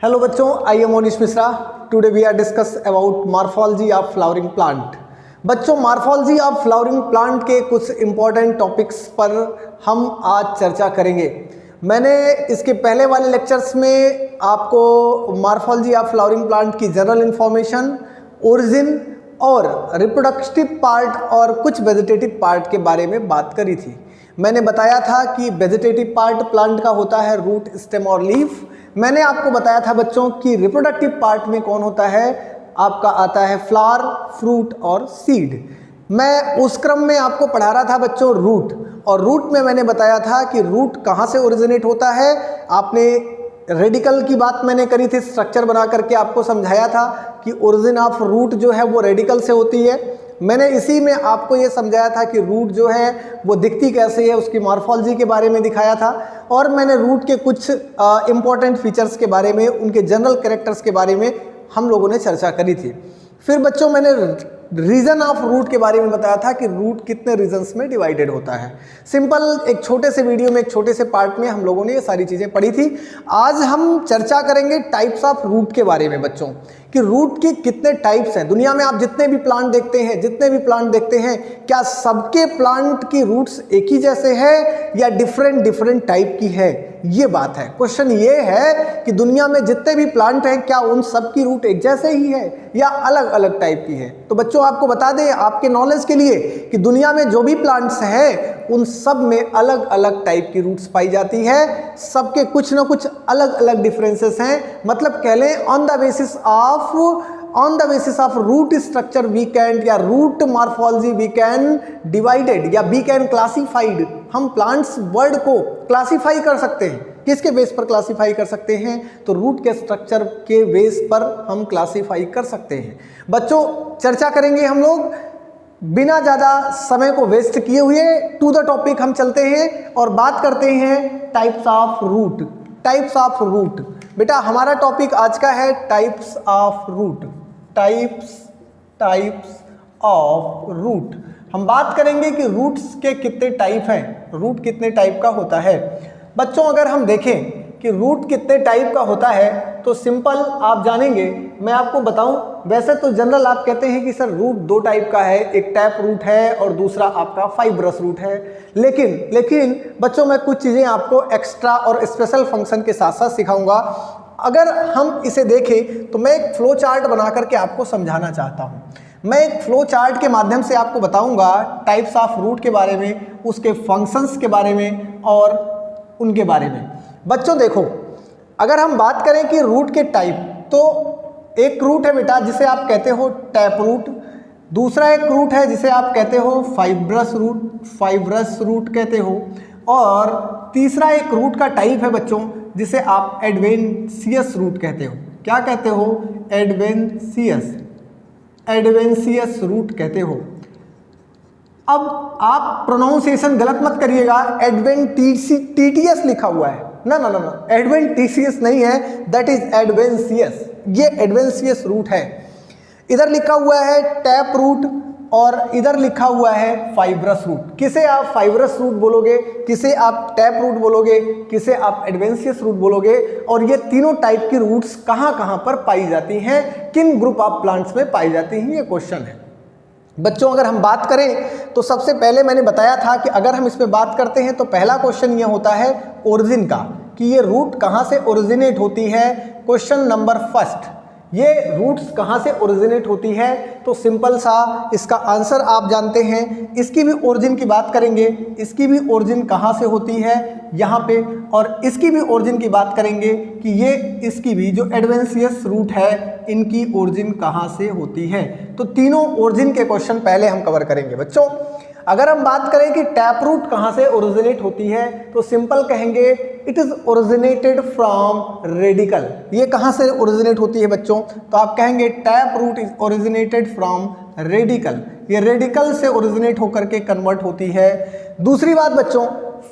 Hello बच्चों, I am Monish Mishra. Today we are discuss about morphology of flowering plant. बच्चों, morphology of flowering plant के कुछ important topics पर हम आज चर्चा करेंगे। मैंने इसके पहले वाले लेक्चर्स में आपको मॉर्फोलॉजी ऑफ फ्लावरिंग प्लांट की जनरल इंफॉर्मेशन, ओरिजिन और रिप्रोडक्टिव पार्ट और कुछ वेजिटेटिव पार्ट के बारे में बात करी थी। मैंने बताया था कि वेजिटेटिव पार्ट प्लांट का होता है रूट, स्टेम और लीफ। मैंने आपको बताया था बच्चों कि रिप्रोडक्टिव पार्ट में कौन होता है, आपका आता है फ्लावर, फ्रूट और सीड। मैं उस क्रम में आपको पढ़ा रहा था बच्चों रूट, और रूट में मैंने बताया था कि रूट कहाँ से ओरिजिनेट होता है। आपने रेडिकल की बात मैंने करी थी, स्ट्रक्चर बना करके आपको समझाया था कि ओरिजिन ऑफ रूट जो है वो रेडिकल से होती है। मैंने इसी में आपको ये समझाया था कि रूट जो है वो दिखती कैसे है, उसकी मॉर्फोलॉजी के बारे में दिखाया था, और मैंने रूट के कुछ इम्पॉर्टेंट फीचर्स के बारे में, उनके जनरल कैरेक्टर्स के बारे में हम लोगों ने चर्चा करी थी। फिर बच्चों मैंने रीजन ऑफ रूट के बारे में बताया था कि रूट कितने रीजन्स में डिवाइडेड होता है। सिंपल एक छोटे से वीडियो में, एक छोटे से पार्ट में हम लोगों ने ये सारी चीज़ें पढ़ी थी। आज हम चर्चा करेंगे टाइप्स ऑफ रूट के बारे में बच्चों, कि रूट की कितने टाइप्स हैं। दुनिया में आप जितने भी प्लांट देखते हैं, क्या सबके प्लांट की रूट्स एक ही जैसे है या डिफरेंट टाइप की है, ये बात है। क्वेश्चन ये है कि दुनिया में जितने भी प्लांट हैं क्या उन सब की रूट एक जैसे ही है या अलग अलग टाइप की है। तो बच्चों आपको बता दें आपके नॉलेज के लिए कि दुनिया में जो भी प्लांट्स हैं उन सब में अलग अलग टाइप की रूट्स पाई जाती है। सबके कुछ ना कुछ अलग अलग डिफरेंसेस हैं। मतलब कह लें on the basis of root structure we can, या root morphology we can divided, या वी कैन क्लासिफाइड। हम प्लांट्स वर्ड को क्लासिफाई कर सकते हैं। किसके बेस पर क्लासिफाई कर सकते हैं? तो रूट के स्ट्रक्चर के बेस पर हम क्लासिफाई कर सकते हैं। बच्चों चर्चा करेंगे हम लोग, बिना ज़्यादा समय को वेस्ट किए हुए टू द टॉपिक हम चलते हैं और बात करते हैं types of root. Types of root बेटा हमारा टॉपिक आज का है types of root. Types of root हम बात करेंगे कि रूट्स के कितने टाइप हैं, रूट कितने टाइप का होता है। बच्चों अगर हम देखें कि रूट कितने टाइप का होता है तो सिंपल आप जानेंगे, मैं आपको बताऊं। वैसे तो जनरल आप कहते हैं कि सर रूट दो टाइप का है, एक टैप रूट है और दूसरा आपका फाइब्रस रूट है। लेकिन बच्चों मैं कुछ चीज़ें आपको एक्स्ट्रा और स्पेशल फंक्शन के साथ साथ सिखाऊंगा। अगर हम इसे देखें तो मैं एक फ्लो चार्ट बना करके आपको समझाना चाहता हूँ। मैं एक फ्लो चार्ट के माध्यम से आपको बताऊंगा टाइप्स ऑफ रूट के बारे में, उसके फंक्शंस के बारे में और उनके बारे में। बच्चों देखो, अगर हम बात करें कि रूट के टाइप, तो एक रूट है बेटा जिसे आप कहते हो टैप रूट, दूसरा एक रूट है जिसे आप कहते हो फाइब्रस रूट कहते हो, और तीसरा एक रूट का टाइप है बच्चों जिसे आप एडवेंशियस रूट कहते हो। क्या कहते हो? एडवेंशियस रूट कहते हो। अब आप प्रोनाउंसिएशन गलत मत करिएगा, एडवेंटिशियस लिखा हुआ है ना, एडवेंटिशियस नहीं है, दैट इज एडवेंशियस। ये एडवेंशियस रूट है। इधर लिखा हुआ है टैप रूट और इधर लिखा हुआ है फाइब्रस रूट। किसे आप फाइब्रस रूट बोलोगे, किसे आप टैप रूट बोलोगे, किसे आप एडवेंशियस रूट बोलोगे, और ये तीनों टाइप की रूट्स कहाँ कहाँ पर पाई जाती हैं, किन ग्रुप ऑफ प्लांट्स में पाई जाती हैं, ये क्वेश्चन है। बच्चों अगर हम बात करें तो सबसे पहले मैंने बताया था कि अगर हम इस पे बात करते हैं तो पहला क्वेश्चन ये होता है ओरिजिन का, कि ये रूट कहाँ से ओरिजिनेट होती है। क्वेश्चन नंबर फर्स्ट, ये रूट्स कहाँ से ओरिजिनेट होती है। तो सिंपल सा इसका आंसर आप जानते हैं। इसकी भी ओरिजिन की बात करेंगे, इसकी भी ओरिजिन कहाँ से होती है यहाँ पे, और इसकी भी ओरिजिन की बात करेंगे कि ये इसकी भी जो एडवेंशियस रूट है इनकी ओरिजिन कहाँ से होती है। तो तीनों ओरिजिन के क्वेश्चन पहले हम कवर करेंगे बच्चों। अगर हम बात करें कि टैप रूट कहाँ से ओरिजिनेट होती है तो सिंपल कहेंगे it is originated from radical. ये कहाँ से ओरिजिनेट होती है बच्चों? तो आप कहेंगे tap root is originated from radical. ये रेडिकल से ओरिजिनेट होकर के कन्वर्ट होती है। दूसरी बात बच्चों,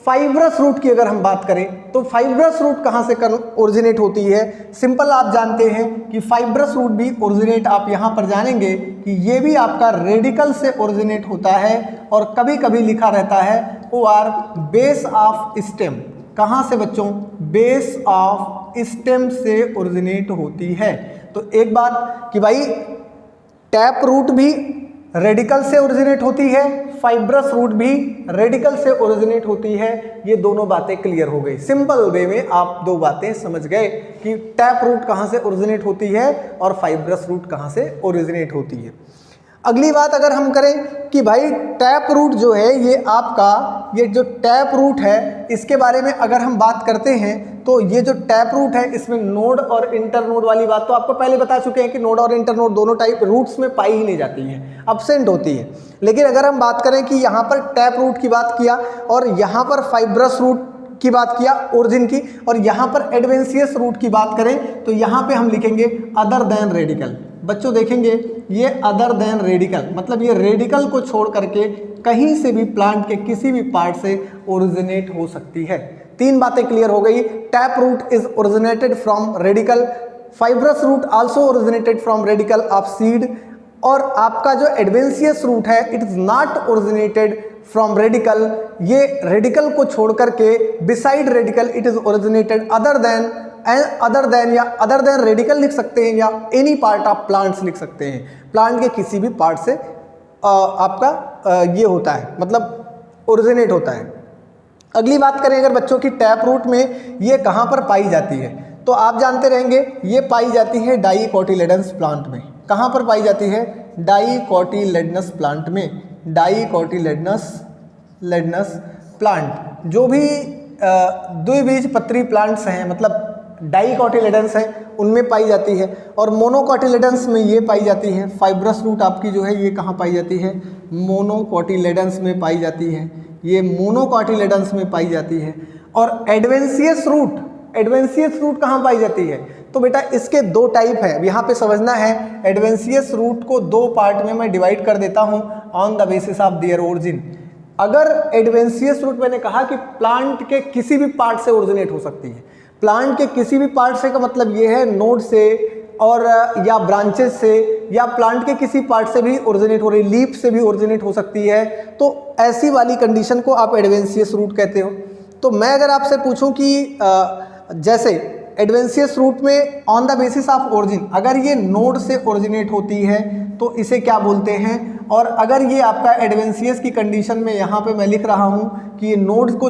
फाइब्रस रूट की अगर हम बात करें तो फाइब्रस रूट कहाँ से ओरिजिनेट होती है। सिंपल आप जानते हैं कि फाइब्रस रूट भी ओरिजिनेट, आप यहाँ पर जानेंगे कि ये भी आपका रेडिकल से ओरिजिनेट होता है, और कभी कभी लिखा रहता है O R base of stem. कहाँ से बच्चों? बेस ऑफ स्टेम से ओरिजिनेट होती है। तो एक बात कि भाई टैप रूट भी रेडिकल से ओरिजिनेट होती है, फाइब्रस रूट भी रेडिकल से ओरिजिनेट होती है। ये दोनों बातें क्लियर हो गई। सिंपल वे में आप दो बातें समझ गए कि टैप रूट कहाँ से ओरिजिनेट होती है और फाइब्रस रूट कहाँ से ओरिजिनेट होती है। अगली बात अगर हम करें कि भाई टैप रूट जो है ये आपका, ये जो टैप रूट है इसके बारे में अगर हम बात करते हैं तो ये जो टैप रूट है इसमें नोड और इंटर नोड वाली बात तो आपको पहले बता चुके हैं कि नोड और इंटर नोड दोनों टाइप रूट्स में पाई ही नहीं जाती हैं, अब्सेंट होती है। लेकिन अगर हम बात करें कि यहाँ पर टैप रूट की बात किया और यहाँ पर फाइब्रस रूट की बात किया ओरिजिन की, और यहाँ पर एडवेंशियस रूट की बात करें तो यहाँ पे हम लिखेंगे अदर देन रेडिकल। बच्चों देखेंगे ये अदर देन रेडिकल मतलब ये रेडिकल को छोड़ करके कहीं से भी प्लांट के किसी भी पार्ट से ओरिजिनेट हो सकती है। तीन बातें क्लियर हो गई। Tap root is originated from radical, fibrous root also originated from radical of seed, और आपका जो एडवेंशियस रूट है it is not originated from radical, ये रेडिकल को छोड़ करके beside radical it is originated other than या अदर देन रेडिकल लिख सकते हैं या एनी पार्ट ऑफ प्लांट्स लिख सकते हैं। प्लांट के किसी भी पार्ट से आपका ये होता है मतलब ओरिजिनेट होता है। अगली बात करें अगर बच्चों की टैप रूट में ये कहाँ पर पाई जाती है तो आप जानते रहेंगे ये पाई जाती है डाईकोटिलेडन्स प्लांट में। कहाँ पर पाई जाती है? डाईकोटिलेडनस प्लांट में। डाईकोटिलेडनस प्लांट जो भी द्विबीजपत्री प्लांट्स हैं मतलब डाईकोटिलेडन्स हैं उनमें पाई जाती है, और मोनोकोटिलेडन्स में ये पाई जाती है। फाइब्रस रूट आपकी जो है ये कहाँ पाई जाती है? मोनोकोटिलेडन्स में पाई जाती है, ये मोनोकोटिलेडन्स में पाई जाती है। और एडवेंशियस रूट कहाँ पाई जाती है? तो बेटा इसके दो टाइप है, यहाँ पे समझना है। एडवेंशियस रूट को दो पार्ट में मैं डिवाइड कर देता हूँ on the basis of their origin. अगर एडवेंशियस रूट मैंने कहा कि प्लांट के किसी भी पार्ट से ओरिजिनेट हो सकती है, प्लांट के किसी भी पार्ट से का मतलब ये है नोड से और या ब्रांचेस से या प्लांट के किसी पार्ट से भी ओरिजिनेट हो रही, लीफ से भी ओरिजिनेट हो सकती है। तो ऐसी वाली कंडीशन को आप एडवेंशियस रूट कहते हो। तो मैं अगर आपसे पूछूं कि जैसे एडवेंशियस रूट में on the basis of origin अगर ये नोड से ओरिजिनेट होती है तो इसे क्या बोलते हैं? और अगर ये आपका एडवेंशियस की कंडीशन में यहाँ पे मैं लिख रहा हूँ कि ये नोड को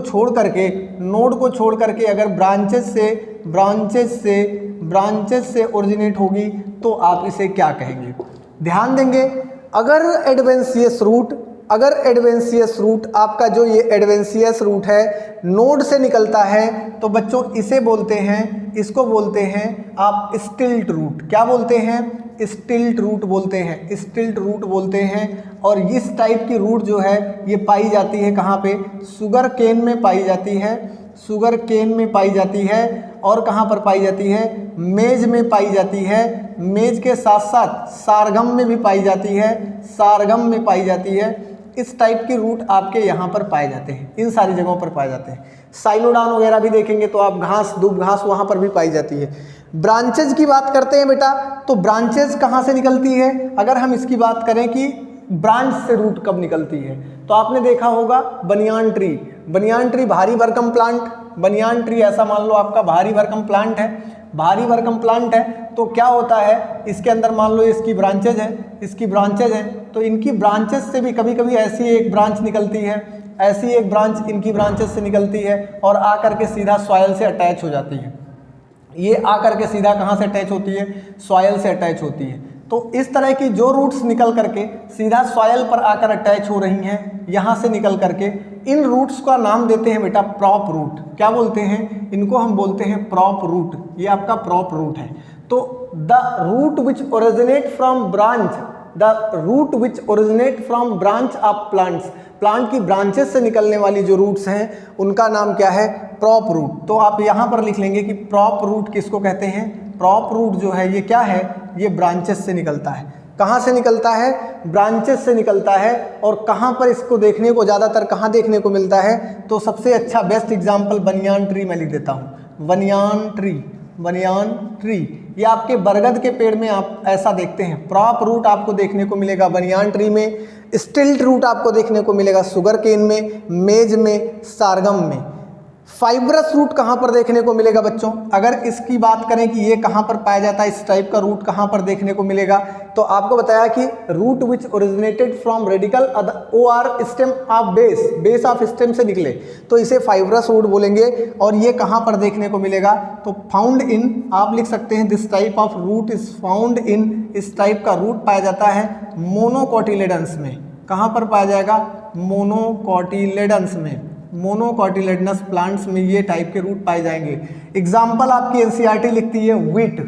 छोड़ करके अगर ब्रांचेस से ओरिजिनेट होगी तो आप इसे क्या कहेंगे? ध्यान देंगे, अगर एडवेंशियस रूट आपका जो ये एडवेंशियस रूट है नोड से निकलता है तो बच्चों इसे बोलते हैं, इसको बोलते हैं आप स्टिल्ट रूट। क्या बोलते हैं? स्टिल्ट रूट बोलते हैं। और इस टाइप की रूट जो है ये पाई जाती है कहाँ पे? शुगर केन में पाई जाती है। और कहाँ पर पाई जाती है? मेज में पाई जाती है। मेज के साथ साथ सारगम में भी पाई जाती है। इस टाइप की रूट आपके यहाँ पर पाए जाते हैं, इन सारी जगहों पर पाए जाते हैं। साइलोडान वगैरह भी देखेंगे तो आप दूब घास वहाँ पर भी पाई जाती है। ब्रांचेज की बात करते हैं बेटा, तो ब्रांचेज कहाँ से निकलती है? अगर हम इसकी बात करें कि ब्रांच से रूट कब निकलती है तो आपने देखा होगा बनियान ट्री भारी भरकम प्लांट। बनियान ट्री ऐसा मान लो आपका भारी भरकम प्लांट है तो क्या होता है इसके अंदर मान लो इसकी ब्रांचेज है तो इनकी ब्रांचेज से भी कभी कभी ऐसी एक ब्रांच निकलती है, ऐसी एक ब्रांच इनकी ब्रांचेज से निकलती है और आकर के सीधा सॉइल से अटैच हो जाती है। ये आकर के सीधा कहाँ से अटैच होती है? सॉइल से अटैच होती है। तो इस तरह की जो रूट्स निकल करके सीधा सॉइल पर आकर अटैच हो रही हैं यहाँ से निकल करके, इन रूट्स का नाम देते हैं बेटा प्रॉप रूट। क्या बोलते हैं? इनको हम बोलते हैं प्रॉप रूट। ये आपका प्रॉप रूट है। तो the root which originate from branch of plants, plant की ब्रांचेस से निकलने वाली जो रूट्स हैं उनका नाम क्या है? Prop root. तो आप यहाँ पर लिख लेंगे कि प्रॉप रूट किसको कहते हैं? प्रॉप रूट जो है ये क्या है? ये ब्रांचेस से निकलता है। कहाँ से निकलता है? ब्रांचेस से निकलता है। और कहाँ पर इसको देखने को ज़्यादातर कहाँ देखने को मिलता है? तो सबसे अच्छा बेस्ट एग्जाम्पल बनियान ट्री मैं लिख देता हूँ। बनियान ट्री ये आपके बरगद के पेड़ में आप ऐसा देखते हैं। प्रॉप रूट आपको देखने को मिलेगा बनियान ट्री में, स्टिल्ट रूट आपको देखने को मिलेगा शुगर केन में, मेज में, सारगम में। फाइब्रस रूट कहाँ पर देखने को मिलेगा बच्चों? अगर इसकी बात करें कि ये कहाँ पर पाया जाता है, इस टाइप का रूट कहाँ पर देखने को मिलेगा, तो आपको बताया कि root which originated from radical और stem of base of stem से निकले, तो इसे फाइब्रस रूट बोलेंगे। और ये कहाँ पर देखने को मिलेगा? तो फाउंड इन, आप लिख सकते हैं this type of root is found in, इस टाइप का रूट पाया जाता है मोनोकोटिलेडन्स में। कहाँ पर पाया जाएगा? मोनोकोटिलेडन्स में, मोनोकोटिलेडनस प्लांट्स में ये टाइप के रूट पाए जाएंगे। एग्जाम्पल आपकी एनसीईआरटी लिखती है व्हीट,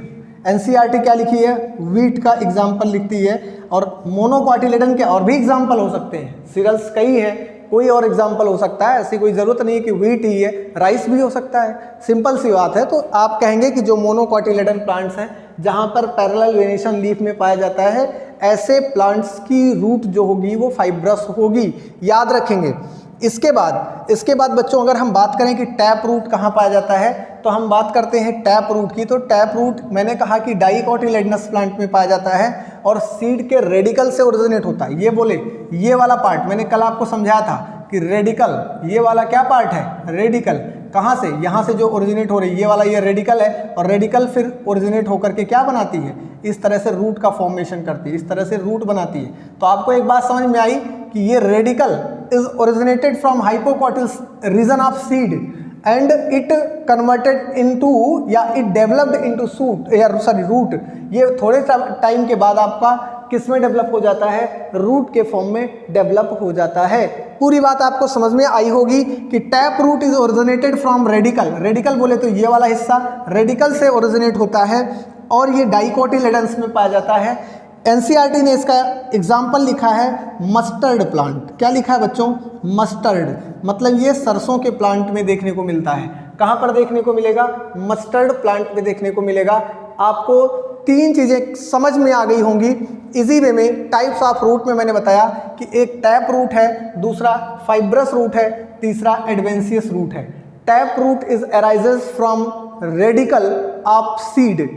एनसीईआरटी क्या लिखी है? व्हीट का एग्जाम्पल लिखती है। और मोनोकोटिलेडन के और भी एग्जाम्पल हो सकते हैं, सीरियल्स कई है, कोई और एग्जाम्पल हो सकता है, ऐसी कोई ज़रूरत नहीं है कि व्हीट ही है, राइस भी हो सकता है, सिंपल सी बात है। तो आप कहेंगे कि जो मोनोकोटिलेडन प्लांट्स हैं जहाँ पर पैरेलल वेनेशन लीफ में पाया जाता है, ऐसे प्लांट्स की रूट जो होगी वो फाइब्रस होगी, याद रखेंगे। इसके बाद बच्चों अगर हम बात करें कि टैप रूट कहाँ पाया जाता है, तो हम बात करते हैं टैप रूट की। तो टैप रूट मैंने कहा कि डाइकोटिलेडनस प्लांट में पाया जाता है और सीड के रेडिकल से ओरिजिनेट होता है। ये बोले, ये वाला पार्ट मैंने कल आपको समझाया था कि रेडिकल, ये वाला क्या पार्ट है? रेडिकल। कहाँ से? यहाँ से जो ओरिजिनेट हो रही है, ये वाला ये रेडिकल है, और रेडिकल फिर ओरिजिनेट होकर के क्या बनाती है? इस तरह से रूट का फॉर्मेशन करती है, इस तरह से रूट बनाती है। तो आपको एक बात समझ में आई कि ये radical is originated from hypocotyl region of seed and it converted into या इट डेवलप्ड इनटू सूट या सॉरी रूट। ये थोड़े टाइम के बाद आपका किस में डेवलप हो जाता है? रूट के फॉर्म में डेवलप हो जाता है। पूरी बात आपको समझ में आई होगी कि tap root is originated from radical. Radical बोले तो ये वाला हिस्सा रेडिकल से ओरिजिनेट होता है और ये डाइकोटिलेडन्स में पाया जाता है। एनसीईआरटी ने इसका एग्जाम्पल लिखा है मस्टर्ड प्लांट। क्या लिखा है बच्चों? मस्टर्ड, मतलब ये सरसों के प्लांट में देखने को मिलता है। कहाँ पर देखने को मिलेगा? मस्टर्ड प्लांट में देखने को मिलेगा। आपको तीन चीज़ें समझ में आ गई होंगी इजी वे में। टाइप्स ऑफ रूट में मैंने बताया कि एक टैप रूट है, दूसरा फाइब्रस रूट है, तीसरा एडवेंशियस रूट है। Tap root is arises from radical of seed,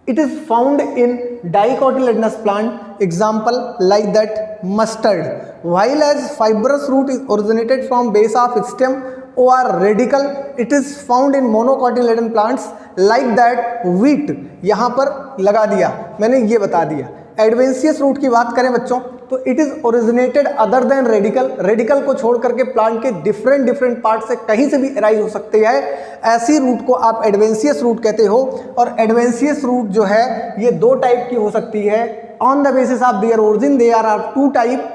it is found in dicotyledonous plant, example like that mustard, while as fibrous root is originated from base of stem or radical, it is found in monocotyledon plants like that wheat। यहाँ पर लगा दिया मैंने, ये बता दिया। Adventitious root की बात करें बच्चों तो it is originated other than radical, radical को छोड़ करके प्लांट के डिफरेंट पार्ट से कहीं से भी अराइज हो सकते हैं, ऐसी रूट को आप एडवेंशियस रूट कहते हो। और एडवेंशियस रूट जो है ये दो टाइप की हो सकती है on the basis of their origin. There are two type,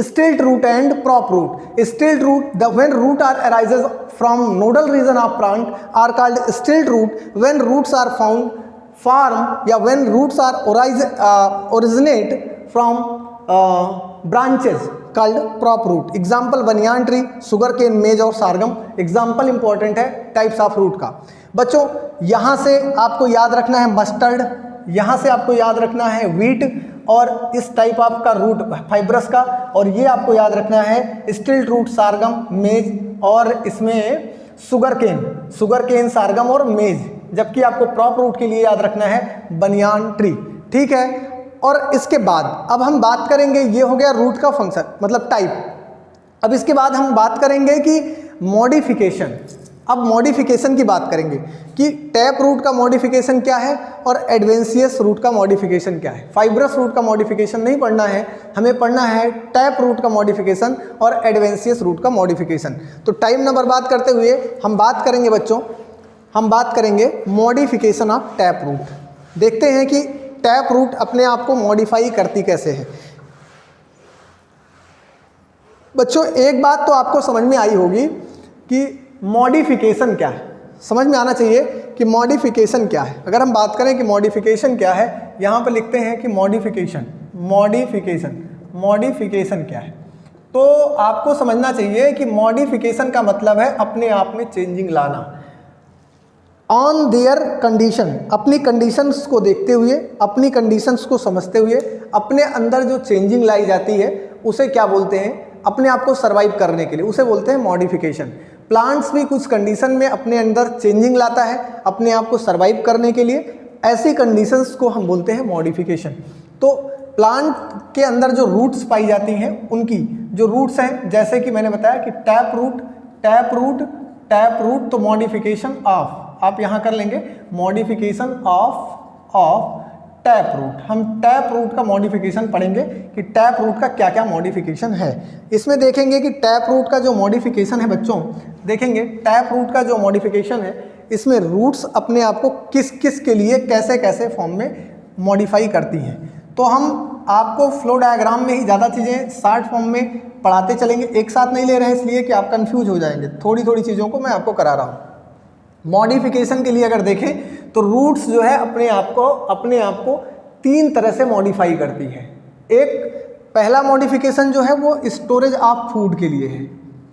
stilt root and prop root. Stilt root, the when root are arises from nodal region of plant are called stilt root. When roots are found from या when roots are originate from branches called prop root। Example banyan tree, sugar cane, maize और sorghum. Example important है types of root का। बच्चों यहाँ से आपको याद रखना है मस्टर्ड, यहाँ से आपको याद रखना है व्हीट और इस टाइप ऑफ का रूट फाइब्रस का, और ये आपको याद रखना है स्टिल्ट रूट, सारगम, मेज और इसमें सुगर केन, सारगम और मेज। जबकि आपको प्रॉप रूट के लिए याद रखना है बनियान ट्री। ठीक है। और इसके बाद अब हम बात करेंगे, ये हो गया रूट का फंक्शन मतलब टाइप। अब इसके बाद हम बात करेंगे कि मॉडिफिकेशन। अब मॉडिफिकेशन की बात करेंगे कि टैप रूट का मॉडिफिकेशन क्या है और एडवेंशियस रूट का मॉडिफिकेशन क्या है। फाइब्रस रूट का मॉडिफिकेशन नहीं पढ़ना है, हमें पढ़ना है टैप रूट का मॉडिफिकेशन और एडवेंशियस रूट का मॉडिफिकेशन। तो टाइम न बर्बाद करते हुए हम बात करेंगे बच्चों, हम बात करेंगे मॉडिफिकेशन ऑफ टैप रूट। देखते हैं कि टैप रूट अपने आप को मॉडिफाई करती कैसे है। बच्चों एक बात तो आपको समझ में आई होगी कि मॉडिफिकेशन क्या है, समझ में आना चाहिए कि मॉडिफिकेशन क्या है। अगर हम बात करें कि मॉडिफिकेशन क्या है, यहाँ पर लिखते हैं कि मॉडिफिकेशन क्या है, तो आपको समझना चाहिए कि मॉडिफिकेशन का मतलब है अपने आप में चेंजिंग लाना। ऑन देयर कंडीशन, अपनी कंडीशंस को देखते हुए, अपनी कंडीशंस को समझते हुए अपने अंदर जो चेंजिंग लाई जाती है उसे क्या बोलते हैं? अपने आप को सर्वाइव करने के लिए उसे बोलते हैं मॉडिफिकेशन। प्लांट्स भी कुछ कंडीशन में अपने अंदर चेंजिंग लाता है अपने आप को सर्वाइव करने के लिए, ऐसी कंडीशंस को हम बोलते हैं मॉडिफिकेशन। तो प्लांट के अंदर जो रूट्स पाई जाती हैं, उनकी जो रूट्स हैं, जैसे कि मैंने बताया कि टैप रूट टैप रूट, तो मॉडिफिकेशन ऑफ, आप यहाँ कर लेंगे मॉडिफिकेशन ऑफ टैप रूट। हम टैप रूट का मॉडिफिकेशन पढ़ेंगे कि टैप रूट का क्या क्या मॉडिफिकेशन है। इसमें देखेंगे कि टैप रूट का जो मॉडिफिकेशन है बच्चों, देखेंगे टैप रूट का जो मॉडिफिकेशन है इसमें रूट्स अपने आप को किस किस के लिए कैसे कैसे फॉर्म में मॉडिफाई करती हैं। तो हम आपको फ्लो डायग्राम में ही ज़्यादा चीज़ें शार्ट फॉर्म में पढ़ाते चलेंगे, एक साथ नहीं ले रहे हैं इसलिए कि आप कंफ्यूज हो जाएंगे, थोड़ी थोड़ी चीज़ों को मैं आपको करा रहा हूँ। मॉडिफिकेशन के लिए अगर देखें तो रूट्स जो है अपने आप को तीन तरह से मॉडिफाई करती है। एक पहला मॉडिफिकेशन जो है वो स्टोरेज ऑफ फूड के लिए है,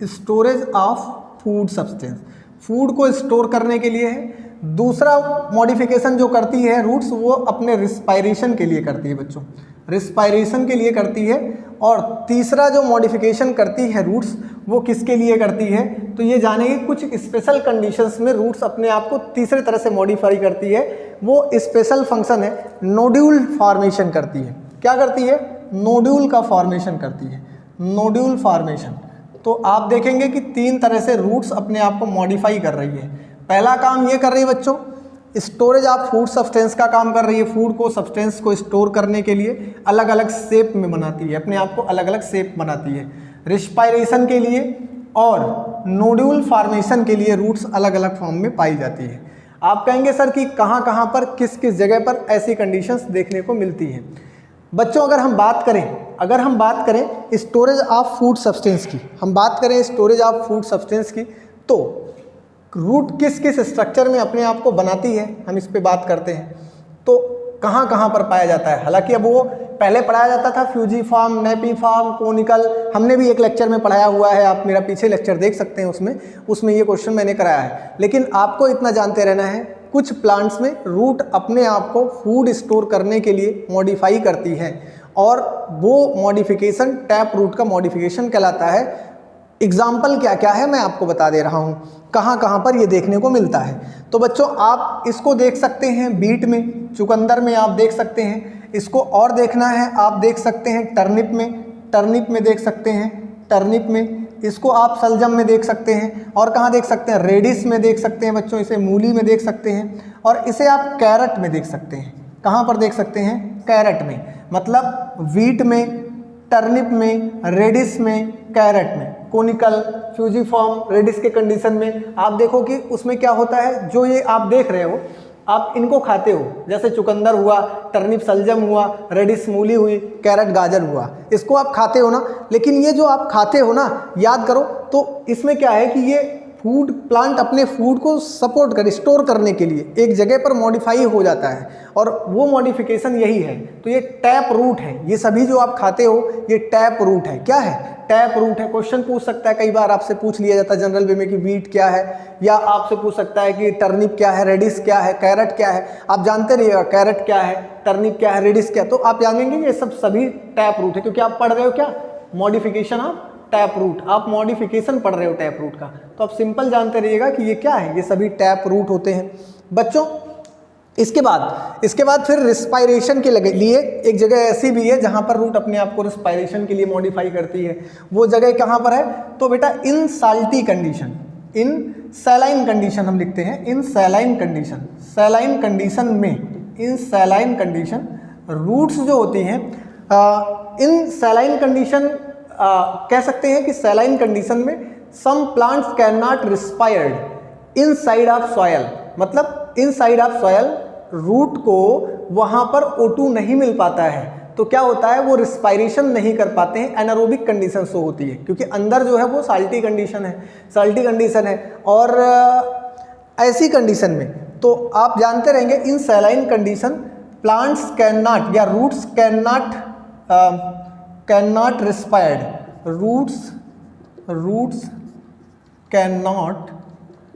storage of food substance, food को स्टोर करने के लिए है। दूसरा मॉडिफिकेशन जो करती है रूट्स वो अपने रिस्पायरेशन के लिए करती है बच्चों, रिस्पायरेशन के लिए करती है। और तीसरा जो मॉडिफिकेशन करती है रूट्स वो किसके लिए करती है, तो ये जानेंगे कुछ स्पेशल कंडीशंस में रूट्स अपने आप को तीसरे तरह से मॉडिफाई करती है। वो स्पेशल फंक्शन है नोड्यूल फॉर्मेशन करती है। क्या करती है, नोड्यूल का फॉर्मेशन करती है, नोड्यूल फॉर्मेशन। तो आप देखेंगे कि तीन तरह से रूट्स अपने आप को मॉडिफाई कर रही है। पहला काम ये कर रही है बच्चों, स्टोरेज ऑफ फूड सब्सटेंस का काम कर रही है, फूड को सब्सटेंस को स्टोर करने के लिए अलग अलग शेप में बनाती है, अपने आप को अलग अलग शेप बनाती है। रिस्पायरेशन के लिए और नोड्यूल फॉर्मेशन के लिए रूट्स अलग अलग फॉर्म में पाई जाती है। आप कहेंगे सर कि कहाँ कहाँ पर किस किस जगह पर ऐसी कंडीशंस देखने को मिलती हैं। बच्चों अगर हम बात करें स्टोरेज ऑफ फूड सब्सटेंस की, हम बात करें स्टोरेज ऑफ फूड सब्सटेंस की, तो रूट किस किस स्ट्रक्चर में अपने आप को बनाती है हम इस पे बात करते हैं। तो कहाँ कहाँ पर पाया जाता है, हालांकि अब वो पहले पढ़ाया जाता था फ्यूजीफॉर्म, नेपीफॉर्म, कोनिकल, हमने भी एक लेक्चर में पढ़ाया हुआ है, आप मेरा पीछे लेक्चर देख सकते हैं, उसमें ये क्वेश्चन मैंने कराया है। लेकिन आपको इतना जानते रहना है कुछ प्लांट्स में रूट अपने आप को फूड स्टोर करने के लिए मॉडिफाई करती है और वो मॉडिफिकेशन टैप रूट का मॉडिफिकेशन कहलाता है। एग्जाम्पल क्या क्या है मैं आपको बता दे रहा हूँ, कहाँ कहाँ पर ये देखने को मिलता है। तो बच्चों आप इसको देख सकते हैं बीट में, चुकंदर में आप देख सकते हैं, इसको और देखना है आप देख सकते हैं टर्निप में देख सकते हैं, टर्निप में, इसको आप सलजम में देख सकते हैं, और कहाँ देख सकते हैं, रेडिस में देख सकते हैं बच्चों, इसे मूली में देख सकते हैं, और इसे आप कैरेट में देख सकते हैं। कहाँ पर देख सकते हैं, कैरेट में, मतलब वीट में, टर्निप में, रेडिस में, कैरेट में। कोनिकल, फ्यूजीफॉर्म, रेडिस के कंडीशन में आप देखो कि उसमें क्या होता है, जो ये आप देख रहे हो आप इनको खाते हो, जैसे चुकंदर हुआ, टर्निप सलजम हुआ, रेडिस मूली हुई, कैरेट गाजर हुआ, इसको आप खाते हो ना। लेकिन ये जो आप खाते हो ना, याद करो, तो इसमें क्या है कि ये फूड प्लांट अपने फूड को सपोर्ट कर स्टोर करने के लिए एक जगह पर मॉडिफाई हो जाता है और वो मॉडिफिकेशन यही है। तो ये टैप रूट है, ये सभी जो आप खाते हो ये टैप रूट है। क्या है, टैप रूट है। क्वेश्चन पूछ सकता है, कई बार आपसे पूछ लिया जाता है जनरल वे में कि वीट क्या है, या आपसे पूछ सकता है कि टर्निप क्या है, रेडिस क्या है, कैरेट क्या है। आप जानते रहिएगा कैरेट क्या है, टर्निप क्या है, रेडिस क्या है, तो आप जानेंगे ये सब सभी टैप रूट है, क्योंकि आप पढ़ रहे हो क्या, मॉडिफिकेशन ऑफ टैप रूट, आप मॉडिफिकेशन पढ़ रहे हो टैप रूट का। तो आप सिंपल जानते रहिएगा कि ये क्या है, ये सभी टैप रूट होते हैं बच्चों। इसके बाद फिर रिस्पायरेशन के लिए एक जगह ऐसी भी है जहां पर रूट अपने आप को रिस्पायरेशन के लिए मॉडिफाई करती है। वो जगह कहां पर है, तो बेटा इन साल्टी कंडीशन, इन सैलाइन कंडीशन हम लिखते हैं, इन सैलाइन कंडीशन, सैलाइन कंडीशन में, इन सैलाइन कंडीशन रूट्स जो होती हैं इन सैलाइन कंडीशन कह सकते हैं कि सैलाइन कंडीशन में some plants can not respired inside of soil, मतलब inside of soil root को वहां पर O2 नहीं मिल पाता है, तो क्या होता है वो रिस्पायरेशन नहीं कर पाते हैं, एनारोबिक कंडीशन शो होती है, क्योंकि अंदर जो है वो साल्टी कंडीशन है। और ऐसी कंडीशन में तो आप जानते रहेंगे in saline condition plants can not या roots can not respired, roots can not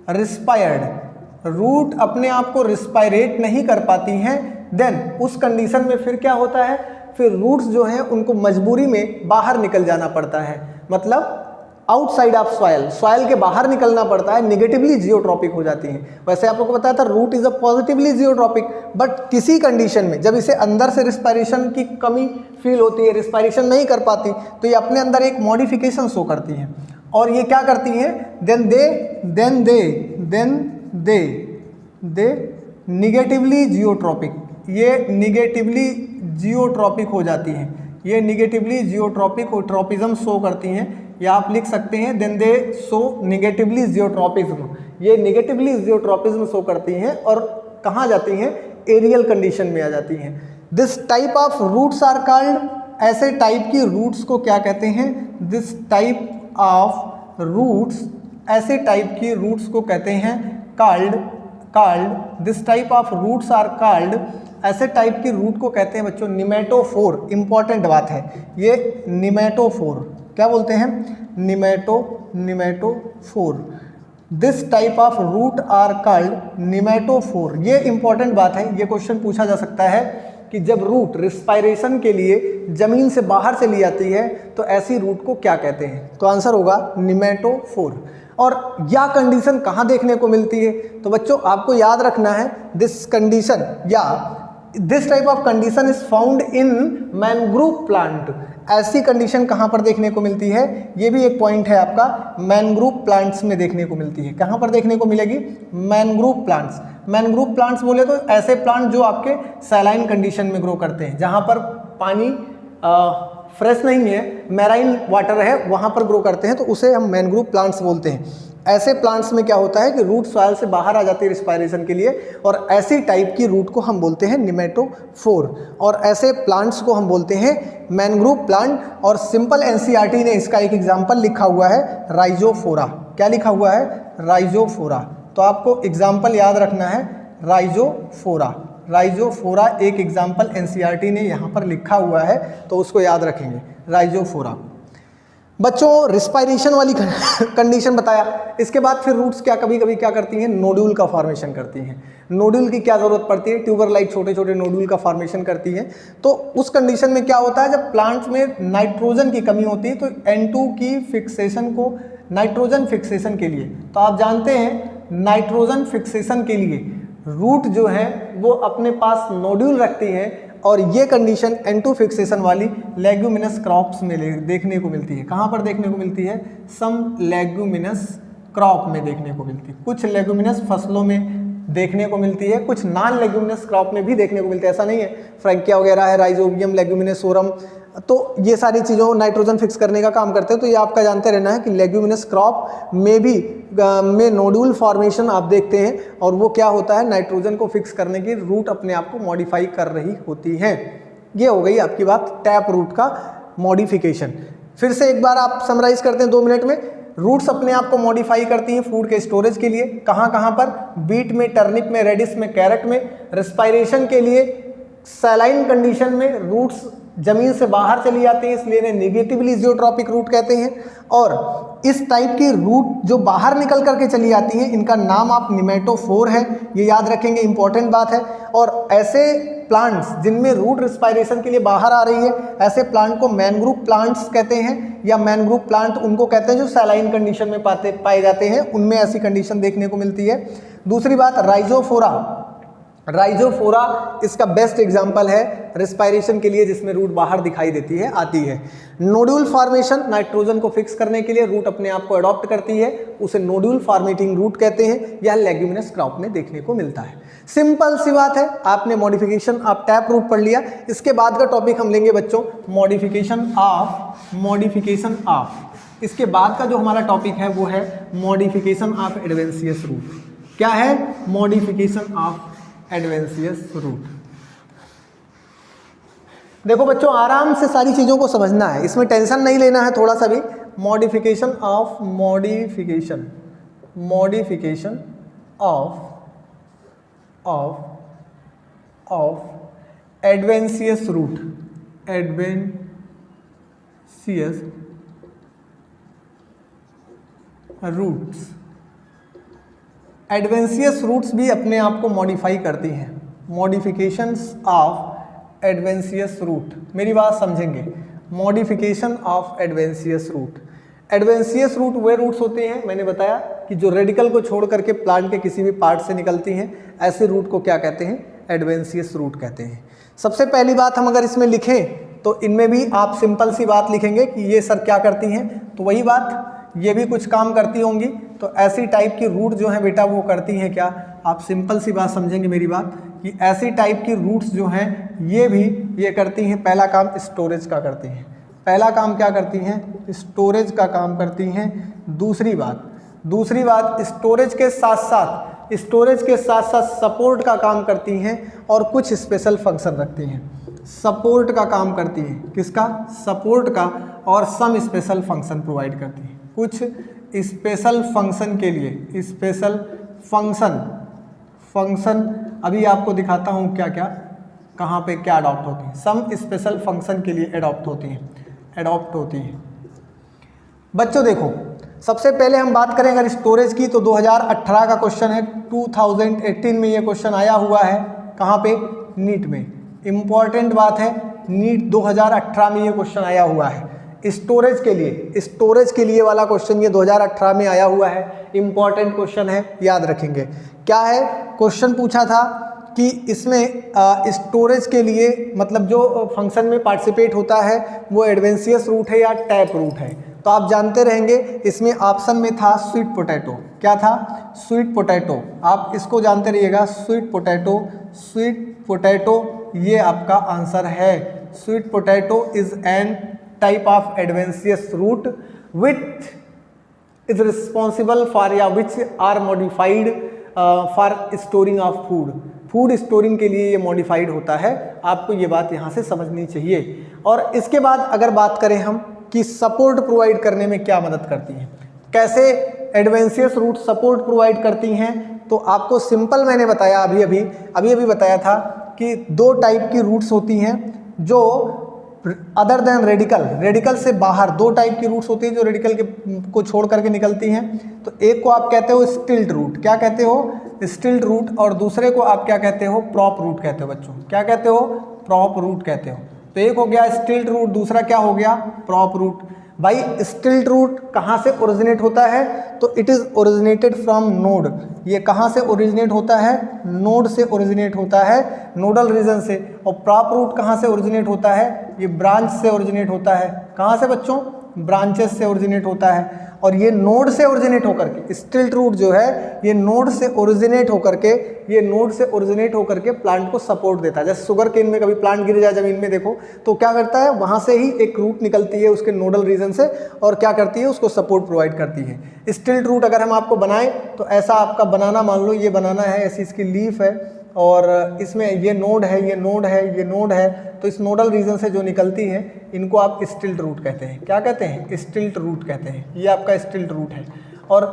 respired, root अपने आप को रिस्पायरेट नहीं कर पाती हैं। देन उस कंडीशन में फिर क्या होता है, फिर रूट्स जो हैं उनको मजबूरी में बाहर निकल जाना पड़ता है, मतलब आउटसाइड ऑफ सॉयल के बाहर निकलना पड़ता है, निगेटिवली जियोट्रॉपिक हो जाती हैं। वैसे आप लोगों को बताया था root is a positively geotropic, but किसी कंडीशन में जब इसे अंदर से रिस्पायरेशन की कमी फील होती है, रिस्पायरेशन नहीं कर पाती, तो ये अपने अंदर एक मॉडिफिकेशन शो करती हैं। और ये क्या करती हैं, दे निगेटिवली जियोट्रॉपिक, ये निगेटिवली जियोट्रॉपिक हो जाती हैं, ये निगेटिवली जियोट्रॉपिक ट्रॉपिज्म शो करती हैं, या आप लिख सकते हैं then they show negatively geotropism, ये निगेटिवली जियोट्रॉपिज्म शो करती हैं और कहाँ जाती हैं, एरियल कंडीशन में आ जाती हैं। This type of roots are called, ऐसे टाइप की रूट्स को क्या कहते हैं, दिस टाइप ऑफ रूट्स, ऐसे टाइप की रूट्स को कहते हैं called, this type of roots are called, ऐसे टाइप की रूट को कहते हैं बच्चों निमेटोफोर। इंपॉर्टेंट बात है ये, निमेटोफोर क्या बोलते हैं, pneumatophore, this type of root are called pneumatophore. ये इंपॉर्टेंट बात है, ये क्वेश्चन पूछा जा सकता है कि जब रूट रिस्पायरेशन के लिए जमीन से बाहर से ली जाती है तो ऐसी रूट को क्या कहते हैं, तो आंसर होगा निमेटोफोर। और या कंडीशन कहाँ देखने को मिलती है, तो बच्चों आपको याद रखना है दिस कंडीशन या this type of condition is found in mangrove plant. ऐसी कंडीशन कहाँ पर देखने को मिलती है, ये भी एक पॉइंट है आपका, मैनग्रोव प्लांट्स में देखने को मिलती है। कहाँ पर देखने को मिलेगी, मैनग्रोव प्लांट्स। मैनग्रोव प्लांट्स बोले तो ऐसे प्लांट जो आपके सैलाइन कंडीशन में ग्रो करते हैं, जहाँ पर पानी फ्रेश नहीं है, मैराइन वाटर है, वहाँ पर ग्रो करते हैं, तो उसे हम मैनग्रोव प्लांट्स बोलते हैं। ऐसे प्लांट्स में क्या होता है कि रूट सॉइल से बाहर आ जाती है रिस्पायरेशन के लिए, और ऐसी टाइप की रूट को हम बोलते हैं निमेटोफोर, और ऐसे प्लांट्स को हम बोलते हैं मैनग्रोव प्लांट। और सिंपल एनसीईआरटी ने इसका एक एग्जाम्पल लिखा हुआ है राइजोफोरा। क्या लिखा हुआ है, राइजोफोरा। तो आपको एग्जाम्पल याद रखना है राइजोफोरा, राइजोफोरा एक एग्जाम्पल एनसीईआरटी ने यहाँ पर लिखा हुआ है, तो उसको याद रखेंगे, राइजोफोरा। बच्चों रिस्पायरेशन वाली कंडीशन बताया, इसके बाद फिर रूट्स क्या कभी कभी क्या करती हैं, नोड्यूल का फॉर्मेशन करती हैं। नोड्यूल की क्या ज़रूरत पड़ती है, ट्यूबर लाइक छोटे छोटे नोड्यूल का फॉर्मेशन करती हैं। तो उस कंडीशन में क्या होता है, जब प्लांट्स में नाइट्रोजन की कमी होती है तो N2 की फिक्सेशन को, नाइट्रोजन फिक्सेशन के लिए, तो आप जानते हैं नाइट्रोजन फिक्सेशन के लिए रूट जो है वो अपने पास नोड्यूल रखती हैं, और ये कंडीशन N2 फिक्सेशन वाली लेग्यूमिनस क्रॉप्स में देखने को मिलती है। कहाँ पर देखने को मिलती है, सम लेग्यूमिनस क्रॉप में देखने को मिलती है, कुछ लेग्यूमिनस फसलों में देखने को मिलती है, कुछ नॉन लेग्यूमिनस क्रॉप में भी देखने को मिलती है। ऐसा नहीं है, फ्रैंकिया वगैरह है, राइजोबियम, लेग्यूमिनसोरम, तो ये सारी चीज़ों नाइट्रोजन फिक्स करने का काम करते हैं। तो ये आपका जानते रहना है कि लेग्यूमिनस क्रॉप में भी में नोड्यूल फॉर्मेशन आप देखते हैं, और वो क्या होता है, नाइट्रोजन को फिक्स करने की रूट अपने आप को मॉडिफाई कर रही होती हैं। ये हो गई आपकी बात टैप रूट का मॉडिफिकेशन। फिर से एक बार आप समराइज करते हैं 2 मिनट में। रूट्स अपने आप को मॉडिफाई करती हैं फूड के स्टोरेज के लिए, कहाँ कहाँ पर, बीट में, टर्निप में, रेडिश में, कैरेट में। रिस्पायरेशन के लिए सैलाइन कंडीशन में रूट्स जमीन से बाहर चली जाती है, इसलिए इन्हें निगेटिवली जियोट्रॉपिक रूट कहते हैं। और इस टाइप की रूट जो बाहर निकल करके चली जाती हैं, इनका नाम आप निमेटोफोर है, ये याद रखेंगे, इंपॉर्टेंट बात है। और ऐसे प्लांट्स जिनमें रूट रिस्पायरेशन के लिए बाहर आ रही है, ऐसे प्लांट को मैनग्रोव प्लांट्स कहते हैं, या मैनग्रोव प्लांट उनको कहते हैं जो सैलाइन कंडीशन में पाए जाते हैं, उनमें ऐसी कंडीशन देखने को मिलती है। दूसरी बात, राइजोफोरा, राइजोफोरा इसका बेस्ट एग्जांपल है रिस्पायरेशन के लिए, जिसमें रूट बाहर दिखाई देती है, आती है। नोड्यूल फॉर्मेशन, नाइट्रोजन को फिक्स करने के लिए रूट अपने आप को अडॉप्ट करती है, उसे नोड्यूल फॉर्मेटिंग रूट कहते हैं। यह लेग्यूमिनस क्रॉप में देखने को मिलता है। सिंपल सी बात है, आपने मॉडिफिकेशन आप टैप रूट पढ़ लिया। इसके बाद का टॉपिक हम लेंगे बच्चों मॉडिफिकेशन ऑफ। इसके बाद का जो हमारा टॉपिक है वो है मॉडिफिकेशन ऑफ एडवेंशियस रूट। क्या है, मॉडिफिकेशन ऑफ एडवेंशियस रूट। देखो बच्चों आराम से सारी चीजों को समझना है, इसमें टेंशन नहीं लेना है थोड़ा सा भी। Modification of adventitious roots. Adventitious roots भी अपने आप को मॉडिफाई करती हैं। मॉडिफिकेशंस ऑफ एडवेंशियस रूट, मेरी बात समझेंगे, modification of adventitious root. Adventitious root वे रूट्स होते हैं, मैंने बताया कि जो रेडिकल को छोड़ करके प्लांट के किसी भी पार्ट से निकलती हैं, ऐसे रूट को क्या कहते हैं, एडवेंशियस रूट कहते हैं। सबसे पहली बात हम अगर इसमें लिखें तो इनमें भी आप सिंपल सी बात लिखेंगे कि ये सर क्या करती हैं, तो वही बात ये भी कुछ काम करती होंगी। तो ऐसी टाइप की रूट जो है बेटा वो करती हैं क्या, आप सिंपल सी बात समझेंगे मेरी बात कि ऐसी टाइप की रूट्स जो हैं ये करती हैं, पहला काम स्टोरेज का करती हैं। पहला काम क्या करती हैं, स्टोरेज का काम करती हैं। दूसरी बात स्टोरेज के साथ साथ सपोर्ट का काम करती हैं और कुछ स्पेशल फंक्शन रखती हैं। सपोर्ट का काम करती हैं, किसका, सपोर्ट का, और सम स्पेशल फंक्शन प्रोवाइड करती हैं। कुछ स्पेशल फंक्शन के लिए स्पेशल फंक्शन अभी आपको दिखाता हूँ क्या क्या कहाँ पे क्या अडॉप्ट होती हैं। सम स्पेशल फंक्शन के लिए अडॉप्ट होती हैं। बच्चों देखो, सबसे पहले हम बात करें अगर स्टोरेज की तो 2018 का क्वेश्चन है, 2018 में ये क्वेश्चन आया हुआ है। कहाँ पे, नीट में। इंपॉर्टेंट बात है, नीट 2018 में ये क्वेश्चन आया हुआ है। स्टोरेज के लिए वाला क्वेश्चन ये 2018 में आया हुआ है। इंपॉर्टेंट क्वेश्चन है, याद रखेंगे। क्या है, क्वेश्चन पूछा था कि इसमें स्टोरेज के लिए मतलब जो फंक्शन में पार्टिसिपेट होता है वो एडवेंशियस रूट है या टैप रूट है। तो आप जानते रहेंगे, इसमें ऑप्शन में था स्वीट पोटैटो। क्या था, स्वीट पोटैटो। आप इसको जानते रहिएगा, स्वीट पोटैटो ये आपका आंसर है। Sweet potato is an type of adventitious root which is responsible for या which are modified for storing of food storing के लिए ये मॉडिफाइड होता है। आपको ये बात यहाँ से समझनी चाहिए। और इसके बाद अगर बात करें हम कि सपोर्ट प्रोवाइड करने में क्या मदद करती हैं, कैसे एडवेंशियस रूट सपोर्ट प्रोवाइड करती हैं, तो आपको सिंपल मैंने बताया अभी बताया था कि दो टाइप की रूट्स होती हैं जो अदर देन रेडिकल से बाहर दो टाइप की रूट्स होती हैं जो रेडिकल के को छोड़ करके निकलती हैं। तो एक को आप कहते हो स्टिल्ट रूट, क्या कहते हो, स्टिल्ट रूट, और दूसरे को आप क्या कहते हो, प्रॉप रूट कहते हो। बच्चों क्या कहते हो, प्रॉप रूट कहते हो। तो एक हो गया स्टिल्ट रूट, दूसरा क्या हो गया, प्रॉप रूट। भाई स्टिल्ट रूट कहाँ से ओरिजिनेट होता है, तो it is originated from node. ये कहाँ से ओरिजिनेट होता है, नोड से ओरिजिनेट होता है, नोडल रीजन से। और प्रॉप रूट कहाँ से ओरिजिनेट होता है, ये ब्रांच से ओरिजिनेट होता है। कहाँ से बच्चों, ब्रांचेस से ओरिजिनेट होता है। और ये नोड से ओरिजिनेट होकर के, स्टिल्ट रूट जो है ये नोड से ओरिजिनेट होकर के प्लांट को सपोर्ट देता है। जैसे शुगर केन में कभी प्लांट गिर जाए जमीन में देखो तो क्या करता है, वहाँ से ही एक रूट निकलती है उसके नोडल रीजन से और क्या करती है, उसको सपोर्ट प्रोवाइड करती है। स्टिल्ट रूट अगर हम आपको बनाएं तो ऐसा आपका बनाना, मान लो ये बनाना है, ऐसी इसकी लीफ है और इसमें ये नोड है, तो इस नोडल रीजन से जो निकलती है इनको आप स्टिल्ट रूट कहते हैं। क्या कहते हैं, स्टिल्ट रूट कहते हैं। ये आपका स्टिल्ट रूट है। और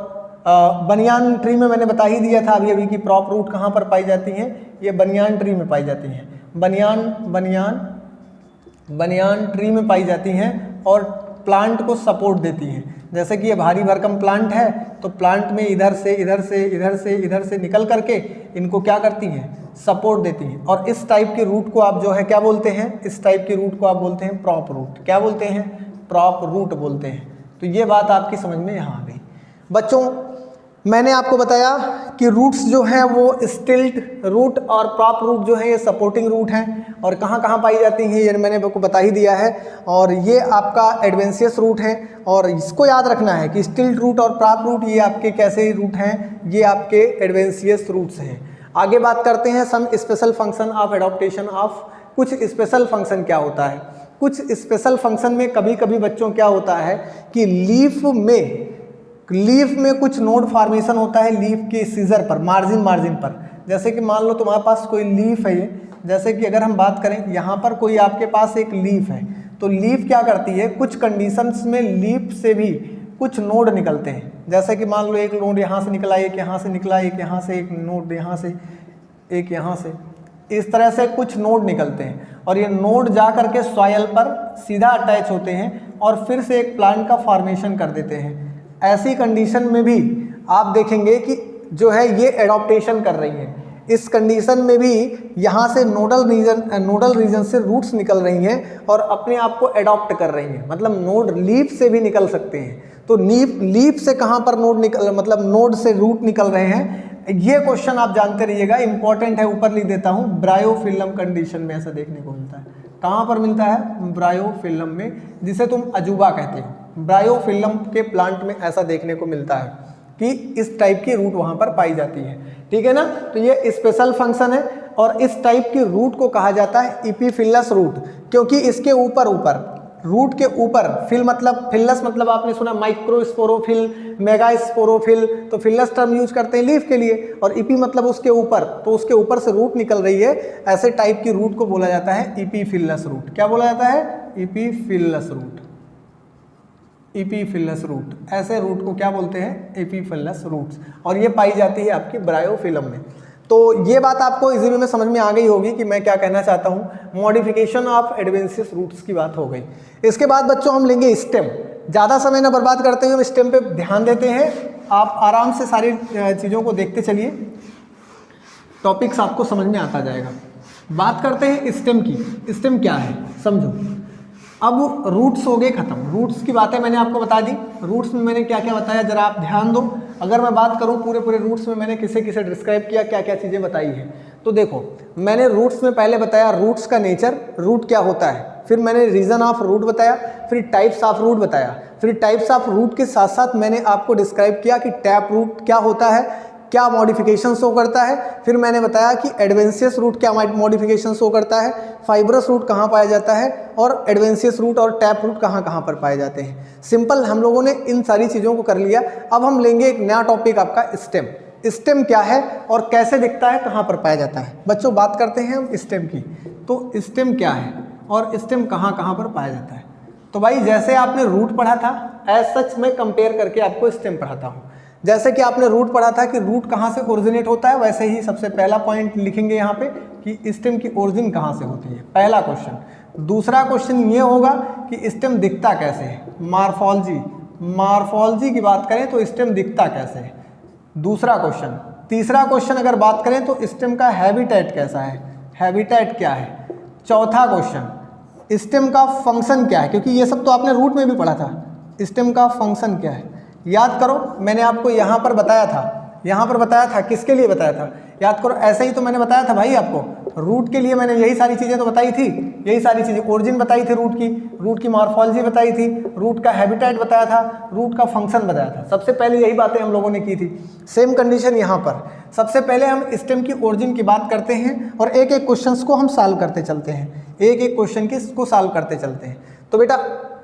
बनियान ट्री में मैंने बता ही दिया था अभी कि प्रॉप रूट कहाँ पर पाई जाती हैं, ये बनियान ट्री में पाई जाती हैं। बनियान ट्री में पाई जाती हैं और प्लांट को सपोर्ट देती हैं। जैसे कि ये भारी भरकम प्लांट है तो प्लांट में इधर से निकल करके इनको क्या करती हैं, सपोर्ट देती हैं। और इस टाइप के रूट को आप जो है क्या बोलते हैं, इस टाइप के रूट को आप बोलते हैं प्रॉप रूट। क्या बोलते हैं, प्रॉप रूट बोलते हैं। तो ये बात आपकी समझ में यहाँ आ गई। बच्चों मैंने आपको बताया कि रूट्स जो हैं वो स्टिल्ट रूट और प्रॉप रूट जो है ये सपोर्टिंग रूट हैं और कहाँ कहाँ पाई जाती हैं ये मैंने आपको बता ही दिया है। और ये आपका एडवेंशियस रूट है और इसको याद रखना है कि स्टिल्ट रूट और प्रॉप रूट ये आपके कैसे रूट हैं, ये आपके एडवेंशियस रूट्स हैं। आगे बात करते हैं some special function of adaptation of. कुछ स्पेशल फंक्शन क्या होता है, कुछ स्पेशल फंक्शन में कभी कभी बच्चों क्या होता है कि लीफ में कुछ नोड फॉर्मेशन होता है लीफ के सीजर पर, मार्जिन पर। जैसे कि मान लो तुम्हारे पास कोई लीफ है ये, जैसे कि अगर हम बात करें यहाँ पर कोई आपके पास एक लीफ है तो लीफ क्या करती है, कुछ कंडीशंस में लीफ से भी कुछ नोड निकलते हैं। जैसे कि मान लो एक नोड यहाँ से निकला, एक यहाँ से निकला, एक यहाँ से, एक नोड यहाँ से, एक यहाँ से, इस तरह से कुछ नोड निकलते हैं और ये नोड जा करके सॉयल पर सीधा अटैच होते हैं और फिर से एक प्लांट का फॉर्मेशन कर देते हैं। ऐसी कंडीशन में भी आप देखेंगे कि जो है ये एडॉप्टेशन कर रही है। इस कंडीशन में भी यहाँ से नोडल रीजन से रूट्स निकल रही हैं और अपने आप को एडॉप्ट कर रही हैं। मतलब नोड लीफ से भी निकल सकते हैं। तो लीफ से कहाँ पर नोड से रूट निकल रहे हैं, ये क्वेश्चन आप जानते रहिएगा, इंपॉर्टेंट है। ऊपर लिख देता हूँ, ब्रायोफिल्म कंडीशन में ऐसा देखने को मिलता है। कहाँ पर मिलता है, ब्रायोफिल्म में, जिसे तुम अजूबा कहते हो। ब्रायोफिल्म के प्लांट में ऐसा देखने को मिलता है कि इस टाइप की रूट वहाँ पर पाई जाती है, ठीक है ना। तो ये स्पेशल फंक्शन है और इस टाइप की रूट को कहा जाता है एपिफिलस रूट, क्योंकि इसके ऊपर रूट के ऊपर, फिल मतलब, फिलस मतलब आपने सुना माइक्रोस्पोरोफिल, मेगास्पोरोफिल, तो फिलस टर्म यूज करते हैं लीफ के लिए, और इपी मतलब उसके ऊपर, तो उसके ऊपर से रूट निकल रही है, ऐसे टाइप की रूट को बोला जाता है एपिफिलस रूट। क्या बोला जाता है? Epiphyllous root. एपिफिलस रूट, ऐसे रूट को क्या बोलते हैं? एपिफिलस रूट्स, और ये पाई जाती है आपकी ब्रायोफिल्म में। तो ये बात आपको इजी वे में समझ में आ गई होगी कि मैं क्या कहना चाहता हूँ। मॉडिफिकेशन ऑफ एडवेंशियस रूट्स की बात हो गई। इसके बाद बच्चों हम लेंगे स्टेम। ज़्यादा समय न बर्बाद करते हुए हम स्टेम पे ध्यान देते हैं। आप आराम से सारी चीज़ों को देखते चलिए, टॉपिक्स आपको समझ में आता जाएगा। बात करते हैं स्टेम की। स्टेम क्या है समझो। अब रूट्स हो गए खत्म, रूट्स की बातें मैंने आपको बता दी। रूट्स में मैंने क्या क्या बताया जरा आप ध्यान दो। अगर मैं बात करूं पूरे रूट्स में मैंने किसे किसे डिस्क्राइब किया, क्या क्या चीज़ें बताई हैं, तो देखो मैंने रूट्स में पहले बताया रूट्स का नेचर, रूट क्या होता है, फिर मैंने रीजन ऑफ रूट बताया, फिर टाइप्स ऑफ रूट बताया, फिर टाइप्स ऑफ रूट के साथ साथ मैंने आपको डिस्क्राइब किया कि टैप रूट क्या होता है, क्या मॉडिफिकेशन शो करता है, फिर मैंने बताया कि एडवेंशियस रूट क्या मॉडिफिकेशन शो करता है, फाइब्रस रूट कहाँ पाया जाता है, और एडवेंशियस रूट और टैप रूट कहाँ कहाँ पर पाए जाते हैं। सिंपल हम लोगों ने इन सारी चीज़ों को कर लिया। अब हम लेंगे एक नया टॉपिक आपका स्टेम। स्टेम क्या है और कैसे दिखता है, कहाँ पर पाया जाता है। बच्चों बात करते हैं हम स्टेम की। तो स्टेम क्या है और स्टेम कहाँ कहाँ पर पाया जाता है। तो भाई जैसे आपने रूट पढ़ा था, एज सच मैं कंपेयर करके आपको स्टेम पढ़ाता हूँ। जैसे कि आपने रूट पढ़ा था कि रूट कहाँ से ओरिजिनेट होता है, वैसे ही सबसे पहला पॉइंट लिखेंगे यहाँ पे कि स्टेम की ओरिजिन कहाँ से होती है, पहला क्वेश्चन। दूसरा क्वेश्चन ये होगा कि स्टेम दिखता कैसे है, मार्फोलॉजी की बात करें तो स्टेम दिखता कैसे है, दूसरा क्वेश्चन। तीसरा क्वेश्चन अगर बात करें तो स्टेम का हैबिटेट कैसा है, हैबिटेट क्या है। चौथा क्वेश्चन स्टेम का फंक्शन क्या है, क्योंकि ये सब तो आपने रूट में भी पढ़ा था। स्टेम का फंक्शन क्या है याद करो, मैंने आपको यहाँ पर बताया था, किसके लिए बताया था याद करो। ऐसे ही तो मैंने बताया था भाई आपको, रूट के लिए मैंने यही सारी चीज़ें तो बताई थी, यही सारी चीज़ें, ओरिजिन बताई थी रूट की मॉर्फोलॉजी बताई थी, रूट का हैबिटेट बताया था, रूट का फंक्शन बताया था। सबसे पहले यही बातें हम लोगों ने की थी। सेम कंडीशन यहाँ पर, सबसे पहले हम स्टेम की ओरिजिन की बात करते हैं और एक एक क्वेश्चन को हम सॉल्व करते चलते हैं, एक एक क्वेश्चन को सॉल्व करते चलते हैं। तो बेटा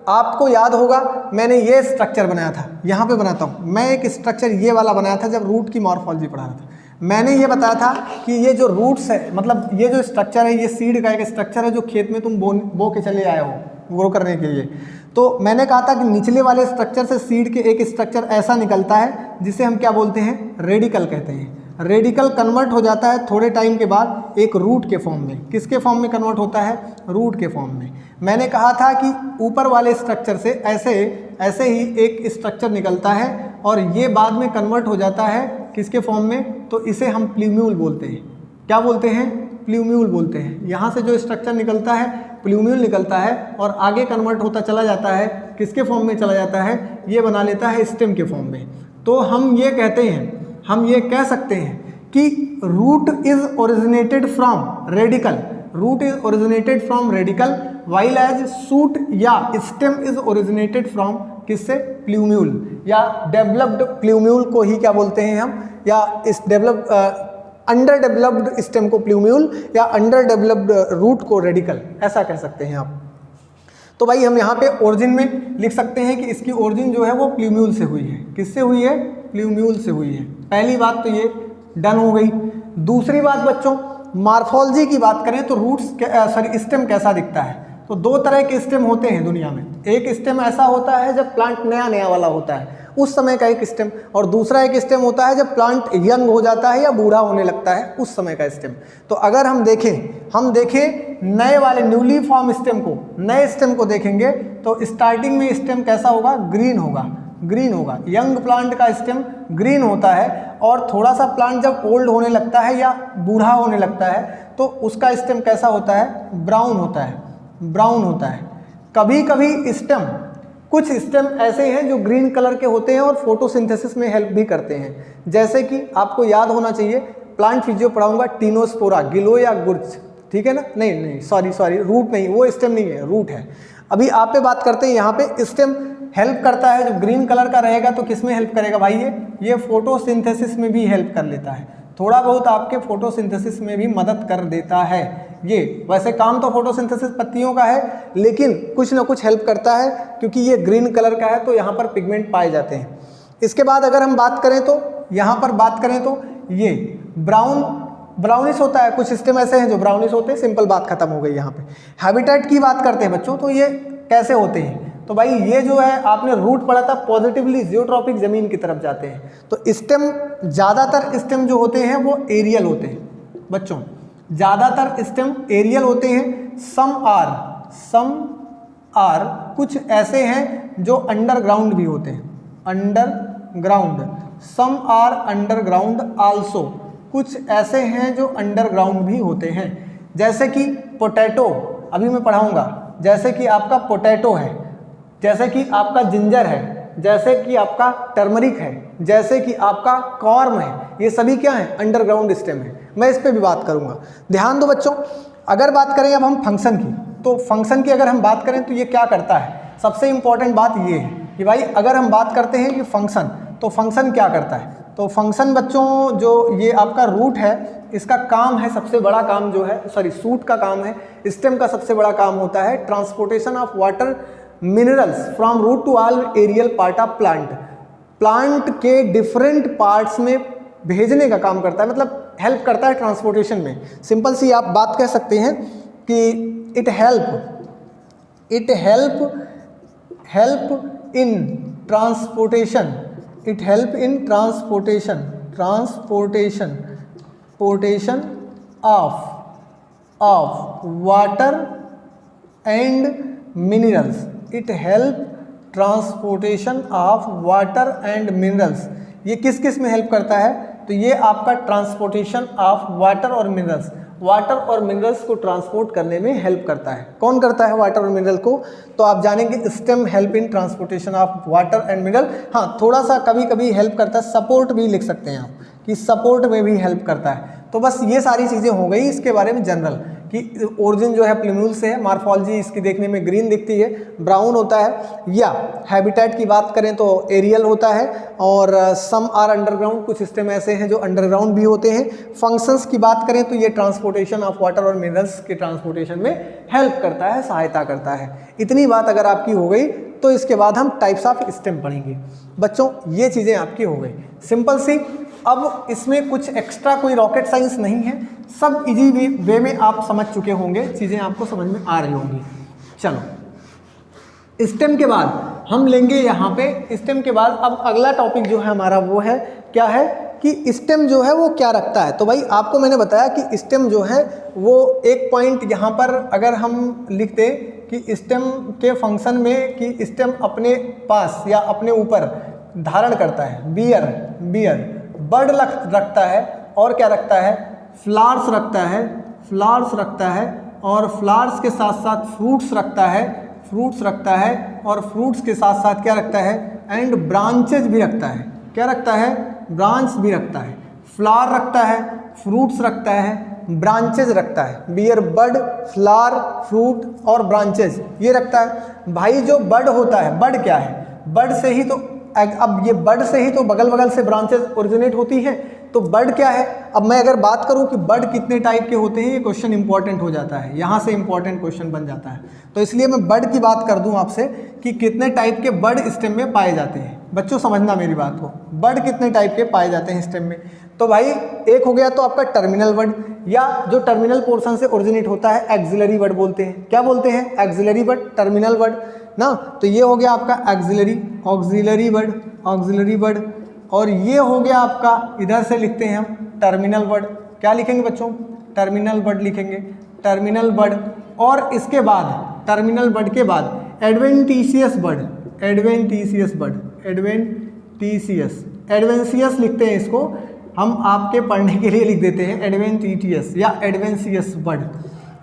आपको याद होगा मैंने ये स्ट्रक्चर बनाया था, यहाँ पे बनाता हूँ मैं एक स्ट्रक्चर ये वाला बनाया था जब रूट की मॉर्फोलॉजी पढ़ा रहा था। मैंने ये बताया था कि ये जो रूट्स है, मतलब ये जो स्ट्रक्चर है, ये सीड का एक स्ट्रक्चर है जो खेत में तुम बो के चले आए हो ग्रो करने के लिए। तो मैंने कहा था कि निचले वाले स्ट्रक्चर से सीड के एक स्ट्रक्चर ऐसा निकलता है जिसे हम क्या बोलते हैं, रेडिकल कहते हैं। रेडिकल कन्वर्ट हो जाता है थोड़े टाइम के बाद एक रूट के फॉर्म में। किसके फॉर्म में कन्वर्ट होता है, रूट के फॉर्म में। मैंने कहा था कि ऊपर वाले स्ट्रक्चर से ऐसे ही एक स्ट्रक्चर निकलता है और ये बाद में कन्वर्ट हो जाता है किसके फॉर्म में, तो इसे हम प्लूम्यूल बोलते हैं। क्या बोलते हैं, प्लूम्यूल बोलते हैं। यहाँ से जो स्ट्रक्चर निकलता है प्लूम्यूल निकलता है और आगे कन्वर्ट होता चला जाता है, किसके फॉर्म में चला जाता है, ये बना लेता है स्टेम के फॉर्म में। तो हम ये कहते हैं, हम ये कह सकते हैं कि root is originated from radical, root is originated from radical while as shoot या स्टेम इज ओरिजिनेटेड फ्रॉम किससे, प्लूम्यूल या डेवलप्ड प्लूम्यूल को ही क्या बोलते हैं हम, या इस अंडर डेवलप्ड स्टेम को प्लूम्यूल या अंडर डेवलप्ड रूट को रेडिकल, ऐसा कह सकते हैं आप। तो भाई हम यहाँ पे ओरिजिन में लिख सकते हैं कि इसकी ओरिजिन जो है वो प्लूम्यूल से हुई है। किससे हुई है, प्लूम्यूल से हुई है। पहली बात तो ये डन हो गई। दूसरी बात बच्चों, मॉर्फोलॉजी की बात करें तो स्टेम कैसा दिखता है। तो दो तरह के स्टेम होते हैं दुनिया में। एक स्टेम ऐसा होता है जब प्लांट नया वाला होता है, उस समय का एक स्टेम, और दूसरा एक स्टेम होता है जब प्लांट यंग हो जाता है या बूढ़ा होने लगता है, उस समय का स्टेम। तो अगर हम देखें नए वाले न्यूली फॉर्म स्टेम को, नए स्टेम को देखेंगे तो स्टार्टिंग में स्टेम कैसा होगा, ग्रीन होगा। यंग प्लांट का स्टेम ग्रीन होता है और थोड़ा सा प्लांट जब ओल्ड होने लगता है या बूढ़ा होने लगता है तो उसका स्टेम कैसा होता है, ब्राउन होता है। कभी कभी स्टेम, कुछ स्टेम ऐसे हैं जो ग्रीन कलर के होते हैं और फोटोसिंथेसिस में हेल्प भी करते हैं। जैसे कि आपको याद होना चाहिए, प्लांट फिजियो पढ़ाऊंगा, टीनोस्पोरा, गिलो या गुर्च, ठीक है ना, नहीं सॉरी रूट नहीं, वो स्टेम नहीं है, रूट है। अभी आप पे बात करते हैं यहाँ पे स्टेम हेल्प करता है, जो ग्रीन कलर का रहेगा तो किस में हेल्प करेगा भाई, ये फोटोसिंथेसिस में भी हेल्प कर लेता है, थोड़ा बहुत आपके फोटोसिंथेसिस में भी मदद कर देता है ये। वैसे काम तो फोटोसिंथेसिस पत्तियों का है, लेकिन कुछ ना कुछ हेल्प करता है, क्योंकि ये ग्रीन कलर का है तो यहाँ पर पिगमेंट पाए जाते हैं। इसके बाद अगर हम बात करें तो यहाँ पर बात करें तो ये ब्राउनिश होता है, कुछ सिस्टम ऐसे हैं जो ब्राउनिश होते हैं, सिंपल बात खत्म हो गई। यहाँ पे हैबिटेट की बात करते हैं बच्चों, तो ये कैसे होते हैं, तो भाई ये जो है आपने रूट पढ़ा था, पॉजिटिवली जियोट्रॉपिक जमीन की तरफ जाते हैं। तो स्टेम, ज़्यादातर स्टेम जो होते हैं वो एरियल होते हैं बच्चों, ज़्यादातर स्टेम एरियल होते हैं। सम आर कुछ ऐसे हैं जो अंडरग्राउंड भी होते हैं, underground, some are underground also, कुछ ऐसे हैं जो अंडरग्राउंड भी होते हैं। जैसे कि पोटैटो, अभी मैं पढ़ाऊंगा, जैसे कि आपका पोटैटो है, जैसे कि आपका जिंजर है, जैसे कि आपका टर्मरिक है, जैसे कि आपका कॉर्म है, ये सभी क्या है, अंडरग्राउंड स्टेम है। मैं इस पे भी बात करूंगा, ध्यान दो बच्चों। अगर बात करें अब हम फंक्शन की, तो फंक्शन की अगर हम बात करें तो ये क्या करता है, सबसे इंपॉर्टेंट बात ये है कि भाई अगर हम बात करते हैं कि फंक्शन, तो फंक्शन क्या करता है, तो फंक्शन बच्चों जो ये आपका रूट है, इसका काम है, सबसे बड़ा काम जो है, सॉरी सूट का काम है, स्टेम का सबसे बड़ा काम होता है transportation of water minerals from root to all aerial part of plant, plant के डिफरेंट पार्ट्स में भेजने का काम करता है, मतलब हेल्प करता है ट्रांसपोर्टेशन में। सिंपल सी आप बात कह सकते हैं कि it help in transportation, it help in transportation of water and minerals, it help transportation of water and minerals. ये किस किस में हेल्प करता है, तो ये आपका ट्रांसपोर्टेशन ऑफ वाटर और मिनरल्स, वाटर और मिनरल्स को ट्रांसपोर्ट करने में हेल्प करता है। कौन करता है वाटर और मिनरल को, तो आप जानेंगे stem help in transportation of water and mineral. हाँ, थोड़ा सा कभी कभी हेल्प करता है, सपोर्ट भी लिख सकते हैं आप कि सपोर्ट में भी हेल्प करता है। तो बस ये सारी चीज़ें हो गई इसके बारे में जनरल, कि ओरिजिन जो है प्लिम्यूल से है, मार्फोलॉजी इसकी देखने में ग्रीन दिखती है, ब्राउन होता है, या हैबिटेट की बात करें तो एरियल होता है, और सम आर अंडरग्राउंड, कुछ सिस्टम ऐसे हैं जो अंडरग्राउंड भी होते हैं। फंक्शंस की बात करें तो ये ट्रांसपोर्टेशन ऑफ वाटर और मिनरल्स के ट्रांसपोर्टेशन में हेल्प करता है, सहायता करता है। इतनी बात अगर आपकी हो गई तो इसके बाद हम टाइप्स ऑफ स्टेम पढ़ेंगे बच्चों, ये चीज़ें आपकी हो गई सिंपल सी। अब इसमें कुछ एक्स्ट्रा कोई रॉकेट साइंस नहीं है, सब इजी वे में आप समझ चुके होंगे, चीज़ें आपको समझ में आ रही होंगी। चलो स्टेम के बाद हम लेंगे यहाँ पे, स्टेम के बाद अब अगला टॉपिक जो है हमारा वो है, क्या है कि स्टेम जो है वो क्या रखता है। तो भाई आपको मैंने बताया कि स्टेम जो है वो एक पॉइंट यहाँ पर अगर हम लिख दें कि स्टेम के फंक्शन में, कि स्टेम अपने पास या अपने ऊपर धारण करता है, बियर बर्ड रखता है, और क्या रखता है, फ्लावर्स रखता है, और फ्लावर्स के साथ साथ फ्रूट्स रखता है, और फ्रूट्स के साथ साथ क्या रखता है, एंड ब्रांचेज भी रखता है। क्या रखता है, ब्रांच भी रखता है, फ्लावर रखता है, फ्रूट्स रखता है, ब्रांचेज रखता है। बियर बर्ड, फ्लावर, फ्रूट और ब्रांचेज ये रखता है। भाई जो बर्ड होता है, बर्ड क्या है, बर्ड से ही तो, अब ये बर्ड से ही तो बगल बगल से ब्रांचेज ओरिजिनेट होती है। तो बर्ड क्या है, अब मैं अगर बात करूं कि बर्ड कितने टाइप के होते हैं, ये क्वेश्चन इंपॉर्टेंट हो जाता है, यहाँ से इंपॉर्टेंट क्वेश्चन बन जाता है। तो इसलिए मैं बर्ड की बात कर दूं आपसे कि कितने टाइप के बर्ड स्टेम में पाए जाते हैं। बच्चों समझना मेरी बात को, बर्ड कितने टाइप के पाए जाते हैं स्टेम में। तो भाई एक हो गया तो आपका टर्मिनल वर्ड, या जो टर्मिनल पोर्शन से ओरिजिनेट होता है एक्सिलरी वर्ड बोलते हैं। क्या बोलते हैं, एक्सिलरी वर्ड, टर्मिनल वर्ड ना। तो ये हो गया आपका ऑक्सिलरी वर्ड, और ये हो गया आपका, इधर से लिखते हैं हम टर्मिनल वर्ड। क्या लिखेंगे बच्चों, टर्मिनल वर्ड लिखेंगे, टर्मिनल वर्ड। और इसके बाद टर्मिनल वर्ड के बाद एडवेंटिशियस लिखते हैं, इसको हम आपके पढ़ने के लिए लिख देते हैं एडवेंटिशियस या एडवेंशियस वर्ड,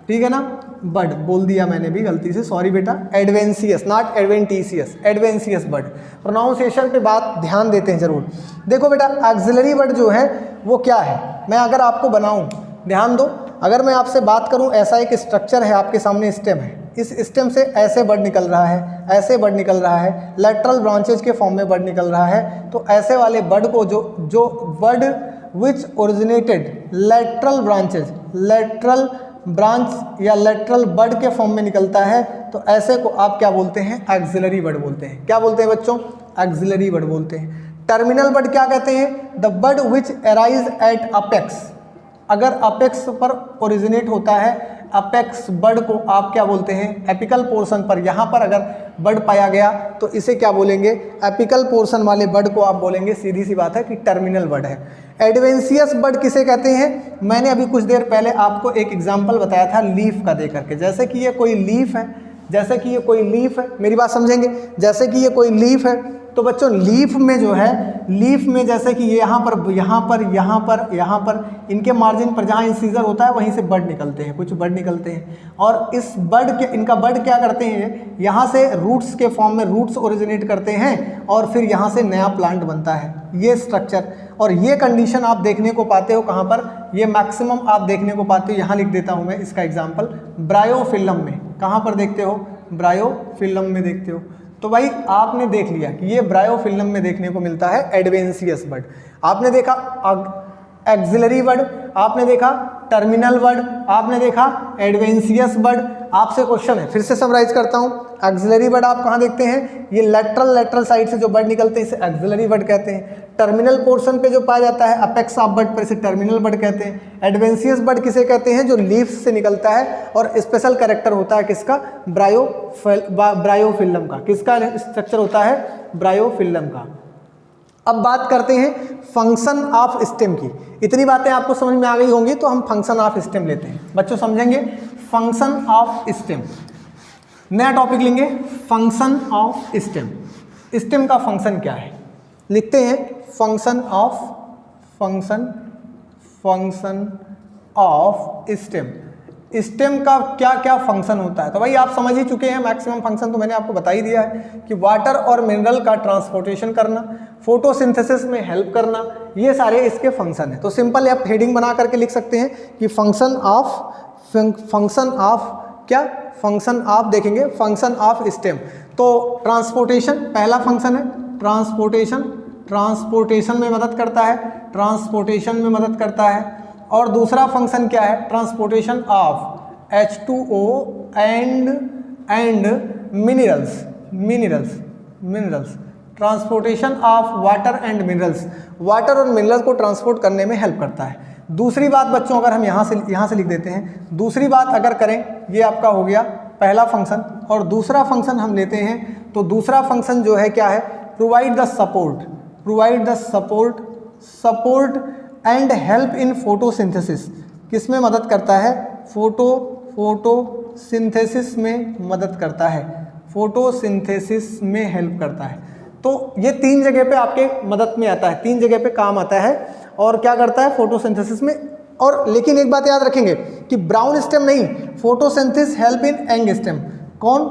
ठीक है ना। बर्ड बोल दिया मैंने भी गलती से, सॉरी बेटा, adventitious not adventitious, adventitious bird. Pronunciation पे बात ध्यान देते हैं जरूर। देखो बेटा ऑक्सिलरी वर्ड जो है वो क्या है, मैं अगर आपको बनाऊं, ध्यान दो, अगर मैं आपसे बात करूं, ऐसा एक स्ट्रक्चर है आपके सामने, स्टेम है, इस स्टेम से ऐसे बड निकल रहा है, ऐसे बड निकल रहा है, लेटरल ब्रांचेज के फॉर्म में बड निकल रहा है, तो ऐसे वाले बड को जो bud which originated lateral branches, lateral branch या लेटरल बड के फॉर्म में निकलता है, तो ऐसे को आप क्या बोलते हैं? एक्सिलरी बड बोलते हैं। क्या बोलते हैं बच्चों? एक्सिलरी बड बोलते हैं। टर्मिनल बड क्या कहते हैं? The bud which arise at apex, अगर अपेक्स पर ओरिजिनेट होता है, अपेक्स बड को आप क्या बोलते हैं? एपिकल पोर्शन पर, यहाँ पर अगर बड पाया गया तो इसे क्या बोलेंगे? एपिकल पोर्शन वाले बड को आप बोलेंगे, सीधी सी बात है कि टर्मिनल बड है। एडवेंशियस बड किसे कहते हैं? मैंने अभी कुछ देर पहले आपको एक एग्जाम्पल बताया था लीफ का दे करके। जैसे कि ये कोई लीफ है, जैसे कि ये कोई लीफ है, मेरी बात समझेंगे, जैसे कि ये कोई लीफ है, तो बच्चों लीफ में जो है, लीफ में जैसे कि ये यहाँ पर इनके मार्जिन पर जहाँ इंसीजर होता है वहीं से बड निकलते हैं, कुछ बड निकलते हैं, और इस बड के, इनका बड क्या करते हैं? यहाँ से रूट्स के फॉर्म में रूट्स ओरिजिनेट करते हैं और फिर यहाँ से नया प्लांट बनता है, ये स्ट्रक्चर। और ये कंडीशन आप देखने को पाते हो कहाँ पर? ये मैक्सिमम आप देखने को पाते हो, यहाँ लिख देता हूँ मैं इसका एग्जाम्पल, ब्रायोफिल्म में। कहाँ पर देखते हो? ब्रायोफिल्म में देखते हो। तो भाई आपने देख लिया कि ये ब्रायोफिल्म में देखने को मिलता है एडवेंशियस बड। आपने देखा एक्सिलरी बड, आपने देखा टर्मिनल बड, आपने देखा एडवेंशियस बड। आपसे क्वेश्चन है, फिर से समराइज करता हूँ। एक्सिलरी बड आप कहाँ देखते हैं? ये लेटरल साइड से जो बड निकलते हैं इसे एक्सिलरी बड कहते हैं। टर्मिनल पोर्शन पे जो पाया जाता है अपेक्स ऑफ बड पर, इसे टर्मिनल बड कहते हैं। एडवेंशियस बड किसे कहते हैं? जो लीव्स से निकलता है और स्पेशल कैरेक्टर होता है किसका? ब्रायोफिल्म का। किसका स्ट्रक्चर होता है? ब्रायोफिल्म का। अब बात करते हैं फंक्शन ऑफ स्टेम की। इतनी बातें आपको समझ में आ गई होंगी, तो हम फंक्शन ऑफ स्टेम लेते हैं। बच्चों समझेंगे फंक्शन ऑफ स्टेम, नया टॉपिक लेंगे, फंक्शन ऑफ स्टेम। स्टेम का फंक्शन क्या है? लिखते हैं फंक्शन ऑफ स्टेम। स्टेम का क्या क्या फंक्शन होता है? तो भाई आप समझ ही चुके हैं, मैक्सिमम फंक्शन तो मैंने आपको बता ही दिया है कि वाटर और मिनरल का ट्रांसपोर्टेशन करना, फोटोसिंथेसिस में हेल्प करना, ये सारे इसके फंक्शन है। तो सिंपल आप हेडिंग बना करके लिख सकते हैं कि फंक्शन ऑफ देखेंगे फंक्शन ऑफ स्टेम। तो ट्रांसपोर्टेशन पहला फंक्शन है, ट्रांसपोर्टेशन में मदद करता है। और दूसरा फंक्शन क्या है? Transportation of H2O and minerals. Transportation of water and minerals, water और मिनरल्स को ट्रांसपोर्ट करने में हेल्प करता है। दूसरी बात बच्चों, अगर हम यहाँ से लिख देते हैं, दूसरी बात अगर करें, ये आपका हो गया पहला फंक्शन। और दूसरा फंक्शन हम लेते हैं, तो दूसरा फंक्शन जो है क्या है? Provide the support and help in photosynthesis. किस में मदद करता है? फोटोसिंथेसिस में मदद करता है, फोटोसिंथेसिस में हेल्प करता है। तो ये तीन जगह पे आपके मदद में आता है, तीन जगह पे काम आता है। और क्या करता है? फोटोसिंथेसिस में। और लेकिन एक बात याद रखेंगे कि ब्राउन स्टेम नहीं, photosynthesis help in young stem. कौन?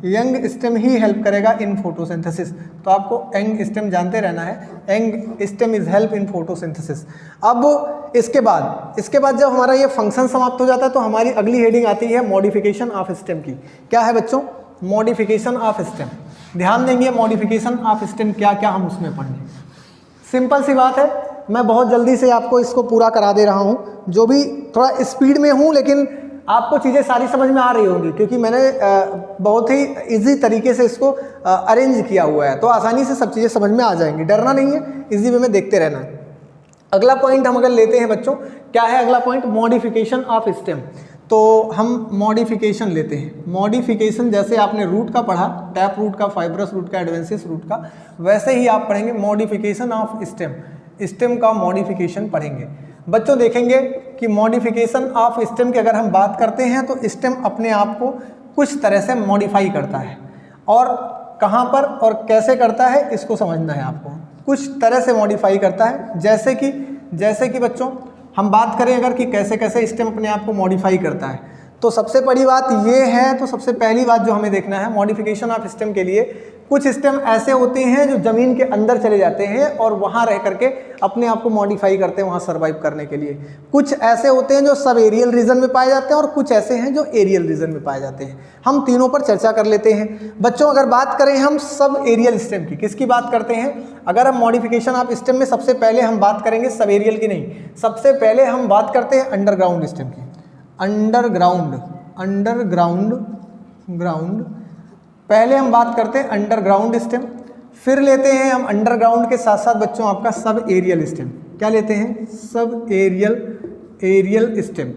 यंग स्टेम ही हेल्प करेगा इन फोटोसिंथेसिस। तो आपको यंग स्टेम जानते रहना है, young stem is help in photosynthesis. अब इसके बाद जब हमारा ये फंक्शन समाप्त हो जाता है तो हमारी अगली हेडिंग आती है मॉडिफिकेशन ऑफ स्टेम की। क्या है बच्चों? Modification of stem. ध्यान देंगे मॉडिफिकेशन ऑफ स्टेम क्या क्या हम उसमें पढ़ेंगे। सिंपल सी बात है, मैं बहुत जल्दी से आपको इसको पूरा करा दे रहा हूँ, जो भी थोड़ा स्पीड में हूँ, लेकिन आपको चीज़ें सारी समझ में आ रही होंगी क्योंकि मैंने बहुत ही इजी तरीके से इसको अरेंज किया हुआ है, तो आसानी से सब चीज़ें समझ में आ जाएंगी। डरना नहीं है, इजी वे में देखते रहना है। अगला पॉइंट हम अगर लेते हैं बच्चों, क्या है अगला पॉइंट? Modification of stem. तो हम मॉडिफिकेशन लेते हैं। मॉडिफिकेशन जैसे आपने रूट का पढ़ा, टैप रूट का, फाइब्रस रूट का, एडवेंशियस रूट का, वैसे ही आप पढ़ेंगे मॉडिफिकेशन ऑफ स्टेम। स्टेम का मॉडिफिकेशन पढ़ेंगे। बच्चों देखेंगे कि मॉडिफिकेशन ऑफ स्टेम की अगर हम बात करते हैं तो स्टेम अपने आप को कुछ तरह से मॉडिफाई करता है, और कहाँ पर और कैसे करता है इसको समझना है आपको। कुछ तरह से मॉडिफाई करता है, जैसे कि बच्चों हम बात करें अगर कि कैसे कैसे स्टेम अपने आप को मॉडिफाई करता है, तो सबसे बड़ी बात ये है, तो सबसे पहली बात जो हमें देखना है मॉडिफिकेशन ऑफ स्टेम के लिए, कुछ स्टेम ऐसे होते हैं जो ज़मीन के अंदर चले जाते हैं और वहाँ रह करके अपने आप को मॉडिफाई करते हैं वहाँ सर्वाइव करने के लिए। कुछ ऐसे होते हैं जो सब एरियल रीजन में पाए जाते हैं और कुछ ऐसे हैं जो एरियल रीजन में पाए जाते हैं। हम तीनों पर चर्चा कर लेते हैं। बच्चों अगर बात करें हम सब एरियल स्टेम की, किसकी बात करते हैं? अगर हम मॉडिफिकेशन ऑफ स्टेम में सबसे पहले हम बात करेंगे सब एरियल की नहीं, सबसे पहले हम बात करते हैं अंडरग्राउंड स्टेम की। अंडरग्राउंड पहले हम बात करते हैं अंडरग्राउंड स्टेम, फिर लेते हैं हम अंडरग्राउंड के साथ साथ बच्चों आपका सब एरियल स्टेम। क्या लेते हैं? सब एरियल स्टेम।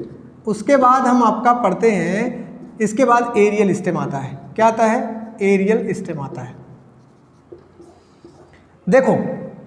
उसके बाद हम आपका पढ़ते हैं, इसके बाद एरियल स्टेम आता है। क्या आता है? एरियल स्टेम आता है। देखो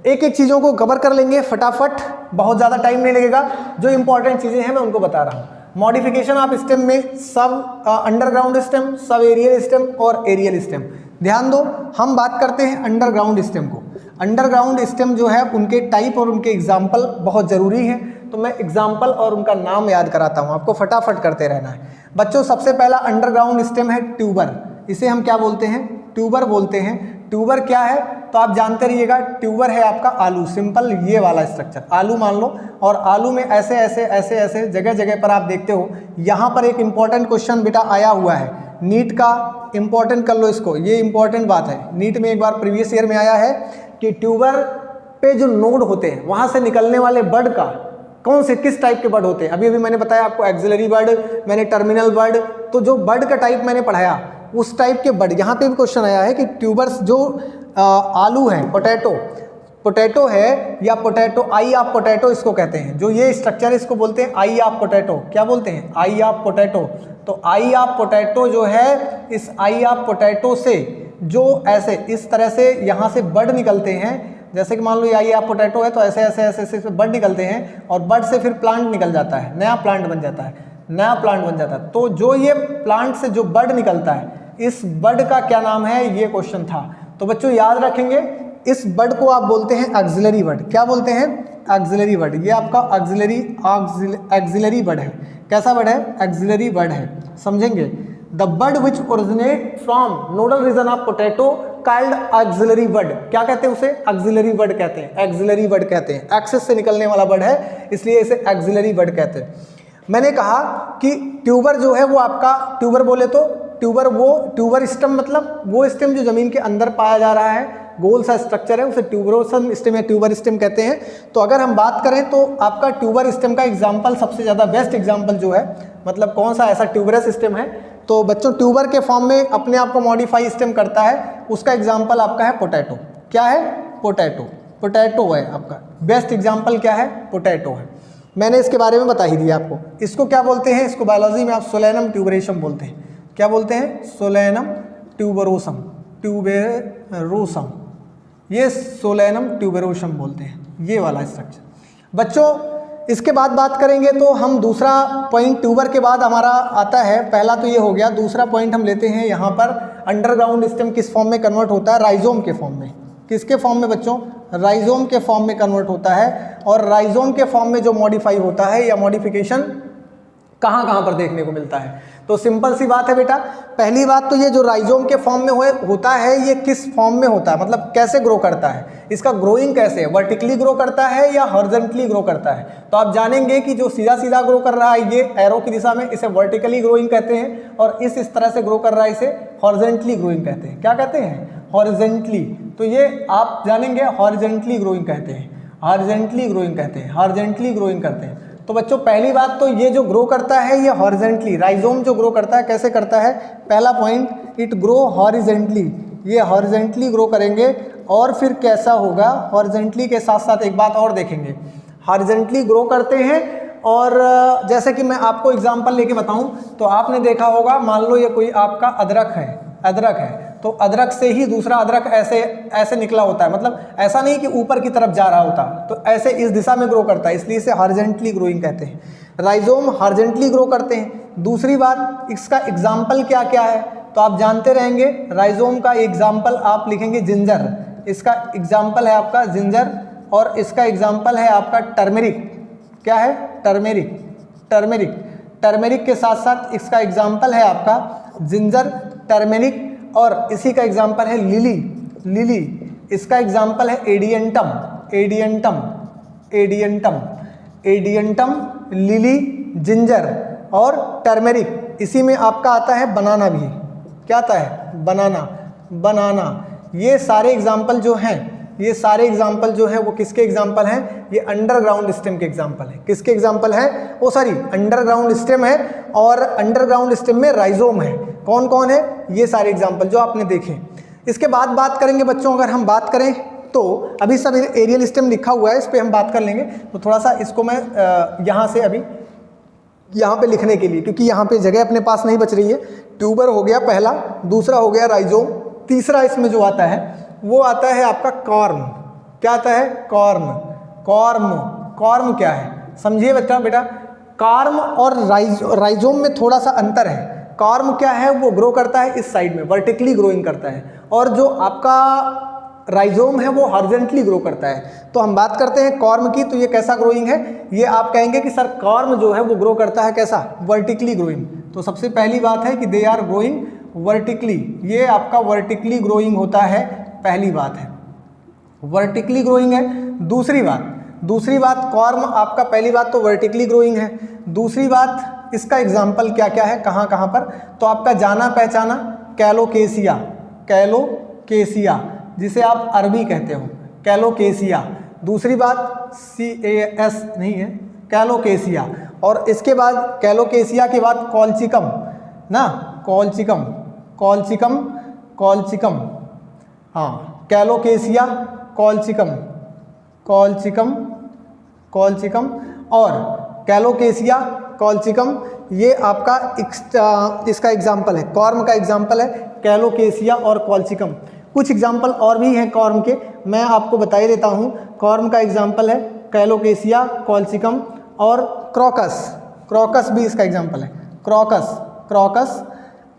एक एक चीज़ों को कवर कर लेंगे फटाफट, बहुत ज़्यादा टाइम नहीं लगेगा। जो इंपॉर्टेंट चीज़ें हैं मैं उनको बता रहा हूँ। मॉडिफिकेशन ऑफ स्टेम में sub underground stem, sub aerial stem और एरियल स्टेम। ध्यान दो, हम बात करते हैं अंडरग्राउंड स्टेम को। अंडरग्राउंड स्टेम जो है उनके टाइप और उनके एग्जाम्पल बहुत ज़रूरी हैं, तो मैं एग्जाम्पल और उनका नाम याद कराता हूँ, आपको फटाफट करते रहना है। बच्चों सबसे पहला अंडरग्राउंड स्टेम है ट्यूबर। इसे हम क्या बोलते हैं? ट्यूबर बोलते हैं। ट्यूबर क्या है तो आप जानते रहिएगा। ट्यूबर है आपका आलू, सिंपल ये वाला स्ट्रक्चर आलू मान लो, और आलू में ऐसे ऐसे ऐसे ऐसे जगह जगह पर आप देखते हो। यहाँ पर एक इंपॉर्टेंट क्वेश्चन बेटा आया हुआ है, नीट का, इंपॉर्टेंट कर लो इसको, ये इंपॉर्टेंट बात है। नीट में एक बार प्रीवियस ईयर में आया है कि ट्यूबर पे जो नोड होते हैं वहाँ से निकलने वाले बर्ड का कौन से किस टाइप के बर्ड होते हैं। अभी मैंने बताया आपको एक्सिलरी बर्ड, मैंने टर्मिनल बर्ड, तो जो बर्ड का टाइप मैंने पढ़ाया उस टाइप के बर्ड। यहाँ पे भी क्वेश्चन आया है कि ट्यूबर्स जो आलू हैं, पोटैटो है या पोटैटो, आई ऑफ पोटैटो इसको कहते हैं। जो ये स्ट्रक्चर है इसको बोलते हैं आई ऑफ पोटैटो। क्या बोलते हैं? आई ऑफ पोटैटो। तो आई ऑफ पोटैटो जो है, इस आई ऑफ पोटैटो से जो ऐसे इस तरह से यहाँ से बर्ड निकलते हैं, जैसे कि मान लो ये आई ऑफ पोटैटो है तो ऐसे ऐसे ऐसे ऐसे बर्ड निकलते हैं और बर्ड से फिर प्लांट निकल जाता है, नया प्लांट बन जाता है, नया प्लांट बन जाता है। तो जो ये प्लांट से जो बर्ड निकलता है, इस बर्ड का क्या नाम है, ये क्वेश्चन था। तो बच्चों याद रखेंगे, इस बर्ड को आप बोलते हैं एक्सिलरी बर्ड। क्या बोलते हैं? Axillary bud. ये आपका एक्सिलरी बर्ड है। कैसा बर्ड है? एक्सिलरी बर्ड है, समझेंगे। The bud which originate from nodal region of potato called axillary bud. क्या कहते हैं उसे? एक्सिलरी बर्ड कहते हैं। एक्सिलरी बर्ड कहते हैं, एक्सिस से निकलने वाला बर्ड है, इसलिए इसे एक्सिलरी बर्ड कहते हैं। मैंने कहा कि ट्यूबर जो है वो आपका, ट्यूबर बोले तो ट्यूबर, वो ट्यूबर स्टेम मतलब वो स्टेम जो जमीन के अंदर पाया जा रहा है, गोल सा स्ट्रक्चर है, उसे ट्यूबरोसन स्टेम या ट्यूबर स्टेम कहते हैं। तो अगर हम बात करें तो आपका ट्यूबर स्टेम का एग्जाम्पल, सबसे ज़्यादा बेस्ट एग्जाम्पल जो है, मतलब कौन सा ऐसा ट्यूबरस स्टेम है, तो बच्चों ट्यूबर के फॉर्म में अपने आप को मॉडिफाई स्टेम करता है, उसका एग्जाम्पल आपका है पोटैटो। क्या है? पोटैटो। पोटैटो है आपका बेस्ट एग्जाम्पल। क्या है? पोटैटो है। मैंने इसके बारे में बता ही दिया आपको। इसको क्या बोलते हैं? इसको बायोलॉजी में आप सोलेनम ट्यूबरेशम बोलते हैं। क्या बोलते हैं? Solanum tuberosum. ट्यूबेरोसम, ये सोलेनम ट्यूबेरोसम बोलते हैं, ये वाला स्ट्रक्चर। बच्चों इसके बाद बात करेंगे तो हम दूसरा पॉइंट, ट्यूबर के बाद हमारा आता है, पहला तो ये हो गया, दूसरा पॉइंट हम लेते हैं यहाँ पर, अंडरग्राउंड स्टेम किस फॉर्म में कन्वर्ट होता है? राइजोम के फॉर्म में। किसके फॉर्म में बच्चों? राइजोम के फॉर्म में कन्वर्ट होता है। और राइजोम के फॉर्म में जो मॉडिफाई होता है या मॉडिफिकेशन कहाँ कहाँ पर देखने को मिलता है? तो सिंपल सी बात है बेटा, पहली बात तो ये जो राइजोम के फॉर्म में होता है, ये किस फॉर्म में होता है, मतलब कैसे ग्रो करता है, इसका ग्रोइंग कैसे है, वर्टिकली ग्रो करता है या हॉरिजॉन्टली ग्रो करता है? तो आप जानेंगे कि जो सीधा सीधा ग्रो कर रहा है ये एरो की दिशा में, इसे वर्टिकली ग्रोइंग कहते हैं, और इस तरह से ग्रो कर रहा है इसे हॉरिजॉन्टली ग्रोइंग कहते हैं। क्या कहते हैं? हॉरिजॉन्टली। तो ये आप जानेंगे हॉरिजॉन्टली ग्रोइंग कहते हैं, हॉरिजॉन्टली ग्रोइंग कहते हैं, हॉरिजॉन्टली ग्रोइंग करते हैं। तो बच्चों पहली बात तो ये जो ग्रो करता है ये हॉरिजॉन्टली, राइजोम जो ग्रो करता है कैसे करता है? पहला पॉइंट, इट ग्रो हॉरिजॉन्टली, ये हॉरिजॉन्टली ग्रो करेंगे। और फिर कैसा होगा? हॉरिजॉन्टली के साथ साथ एक बात और देखेंगे, हॉरिजॉन्टली ग्रो करते हैं। और जैसे कि मैं आपको एग्जांपल लेके बताऊं तो आपने देखा होगा, मान लो ये कोई आपका अदरक है, तो अदरक से ही दूसरा अदरक ऐसे ऐसे निकला होता है, मतलब ऐसा नहीं कि ऊपर की तरफ जा रहा होता, तो ऐसे इस दिशा में ग्रो करता है, इसलिए इसे हॉरिजॉन्टली ग्रोइंग कहते हैं। राइजोम हॉरिजॉन्टली ग्रो करते हैं। दूसरी बात, इसका एग्जाम्पल क्या क्या है तो आप जानते रहेंगे। राइजोम का एग्जाम्पल आप लिखेंगे जिंजर, इसका एग्जाम्पल है आपका जिंजर, और इसका एग्जाम्पल है आपका टर्मेरिक। क्या है? टर्मेरिक। टर्मेरिक के साथ साथ इसका एग्जाम्पल है आपका जिंजर, टर्मेरिक, और इसी का एग्जाम्पल है लिली, लिली। इसका एग्जाम्पल है Adiantum, Adiantum, Adiantum, Adiantum, lily, ginger और टर्मेरिक। इसी में आपका आता है बनाना भी। क्या आता है? बनाना, बनाना। ये सारे एग्जाम्पल जो हैं, ये सारे एग्जाम्पल जो है वो किसके एग्जाम्पल हैं? ये अंडरग्राउंड स्टेम के एग्जाम्पल है। किसके एग्जाम्पल है? ओ सॉरी, अंडरग्राउंड स्टेम है और अंडरग्राउंड स्टेम में राइजोम है। कौन कौन है? ये सारे एग्जाम्पल जो आपने देखे। इसके बाद बात करेंगे बच्चों, अगर हम बात करें तो अभी सब एरियल स्टेम लिखा हुआ है, इस पर हम बात कर लेंगे। तो थोड़ा सा इसको मैं यहाँ से अभी यहाँ पे लिखने के लिए, क्योंकि यहाँ पे जगह अपने पास नहीं बच रही है। ट्यूबर हो गया पहला, दूसरा हो गया राइजोम, तीसरा इसमें जो आता है वो आता है आपका कॉर्म। क्या आता है? Corm, corm. कॉर्म क्या है समझिए बच्चा, बेटा कॉर्म और राइजोम में थोड़ा सा अंतर है। कॉर्म क्या है? वो ग्रो करता है इस साइड में, वर्टिकली ग्रोइंग करता है, और जो आपका राइजोम है वो हॉरिजॉन्टली ग्रो करता है। तो हम बात करते हैं कॉर्म की, तो ये कैसा ग्रोइंग है? ये आप कहेंगे कि सर कॉर्म जो है वो ग्रो करता है कैसा? Vertically growing. तो सबसे पहली बात है कि दे आर ग्रोइंग वर्टिकली, ये आपका वर्टिकली ग्रोइंग होता है, पहली बात है वर्टिकली ग्रोइंग है। दूसरी बात कॉर्म आपका, पहली बात तो वर्टिकली ग्रोइंग है। दूसरी बात इसका एग्जाम्पल क्या क्या है, कहाँ कहाँ पर? तो आपका जाना पहचाना कैलोकेसिया, कैलोकेसिया जिसे आप अरबी कहते हो, कैलोकेसिया। दूसरी बात CAS नहीं है, कैलोकेसिया। और इसके बाद कैलोकेसिया के बाद कॉल्चिकम ना, कॉल्चिकम, कॉल्चिकम, कॉल्चिकम, हाँ कैलोकेसिया, कॉल्चिकम, कॉल्चिकम, कॉल्चिकम और कैलोकेसिया, कॉल्चिकम। ये आपका इसका एग्जाम्पल है, कॉर्म का एग्जाम्पल है कैलोकेसिया और कॉल्चिकम। कुछ एग्जाम्पल और भी हैं कॉर्म के, मैं आपको बता ही देता हूँ। कॉर्म का एग्जाम्पल है कैलोकेसिया, कॉल्चिकम और क्रोकस, क्रोकस भी इसका एग्जाम्पल है, क्रोकस, क्रोकस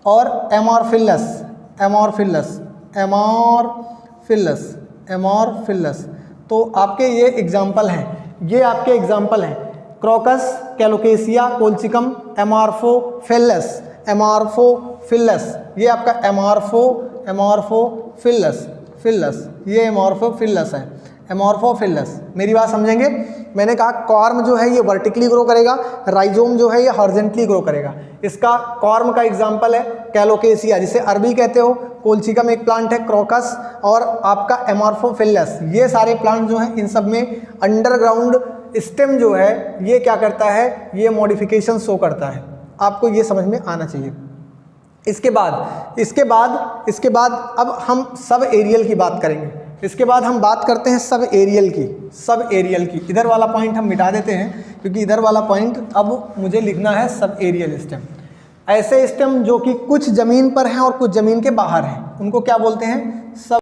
और एमॉर्फिलस, एमॉर्फिलस, एमॉर्फिलस, एमॉर्फिलस। तो आपके ये एग्जाम्पल हैं, ये आपके एग्जाम्पल हैं क्रोकस, कैलोकेसिया, कोल्चिकम, एमॉर्फोफिलस, एमॉर्फोफिलस। ये आपका एमॉर्फोफिलस, फिलस, ये एमॉर्फोफिलस है, एमॉर्फोफिलस। मेरी बात समझेंगे? मैंने कहा कॉर्म जो है ये वर्टिकली ग्रो करेगा, राइजोम जो है ये हॉरिजॉन्टली ग्रो करेगा। इसका कॉर्म का एग्जाम्पल है कैलोकेसिया जिसे अरबी कहते हो, कोल्चिकम एक प्लांट है, क्रोकस और आपका एमॉर्फोफिलस। ये सारे प्लांट जो हैं इन सब में अंडरग्राउंड स्टेम जो है ये क्या करता है? ये मॉडिफिकेशन शो करता है। आपको ये समझ में आना चाहिए। इसके बाद अब हम सब एरियल की बात करेंगे। इसके बाद हम बात करते हैं सब एरियल की, सब एरियल की। इधर वाला पॉइंट हम मिटा देते हैं क्योंकि इधर वाला पॉइंट अब मुझे लिखना है सब एरियल स्टेम। ऐसे स्टेम जो कि कुछ ज़मीन पर हैं और कुछ ज़मीन के बाहर हैं, उनको क्या बोलते हैं? सब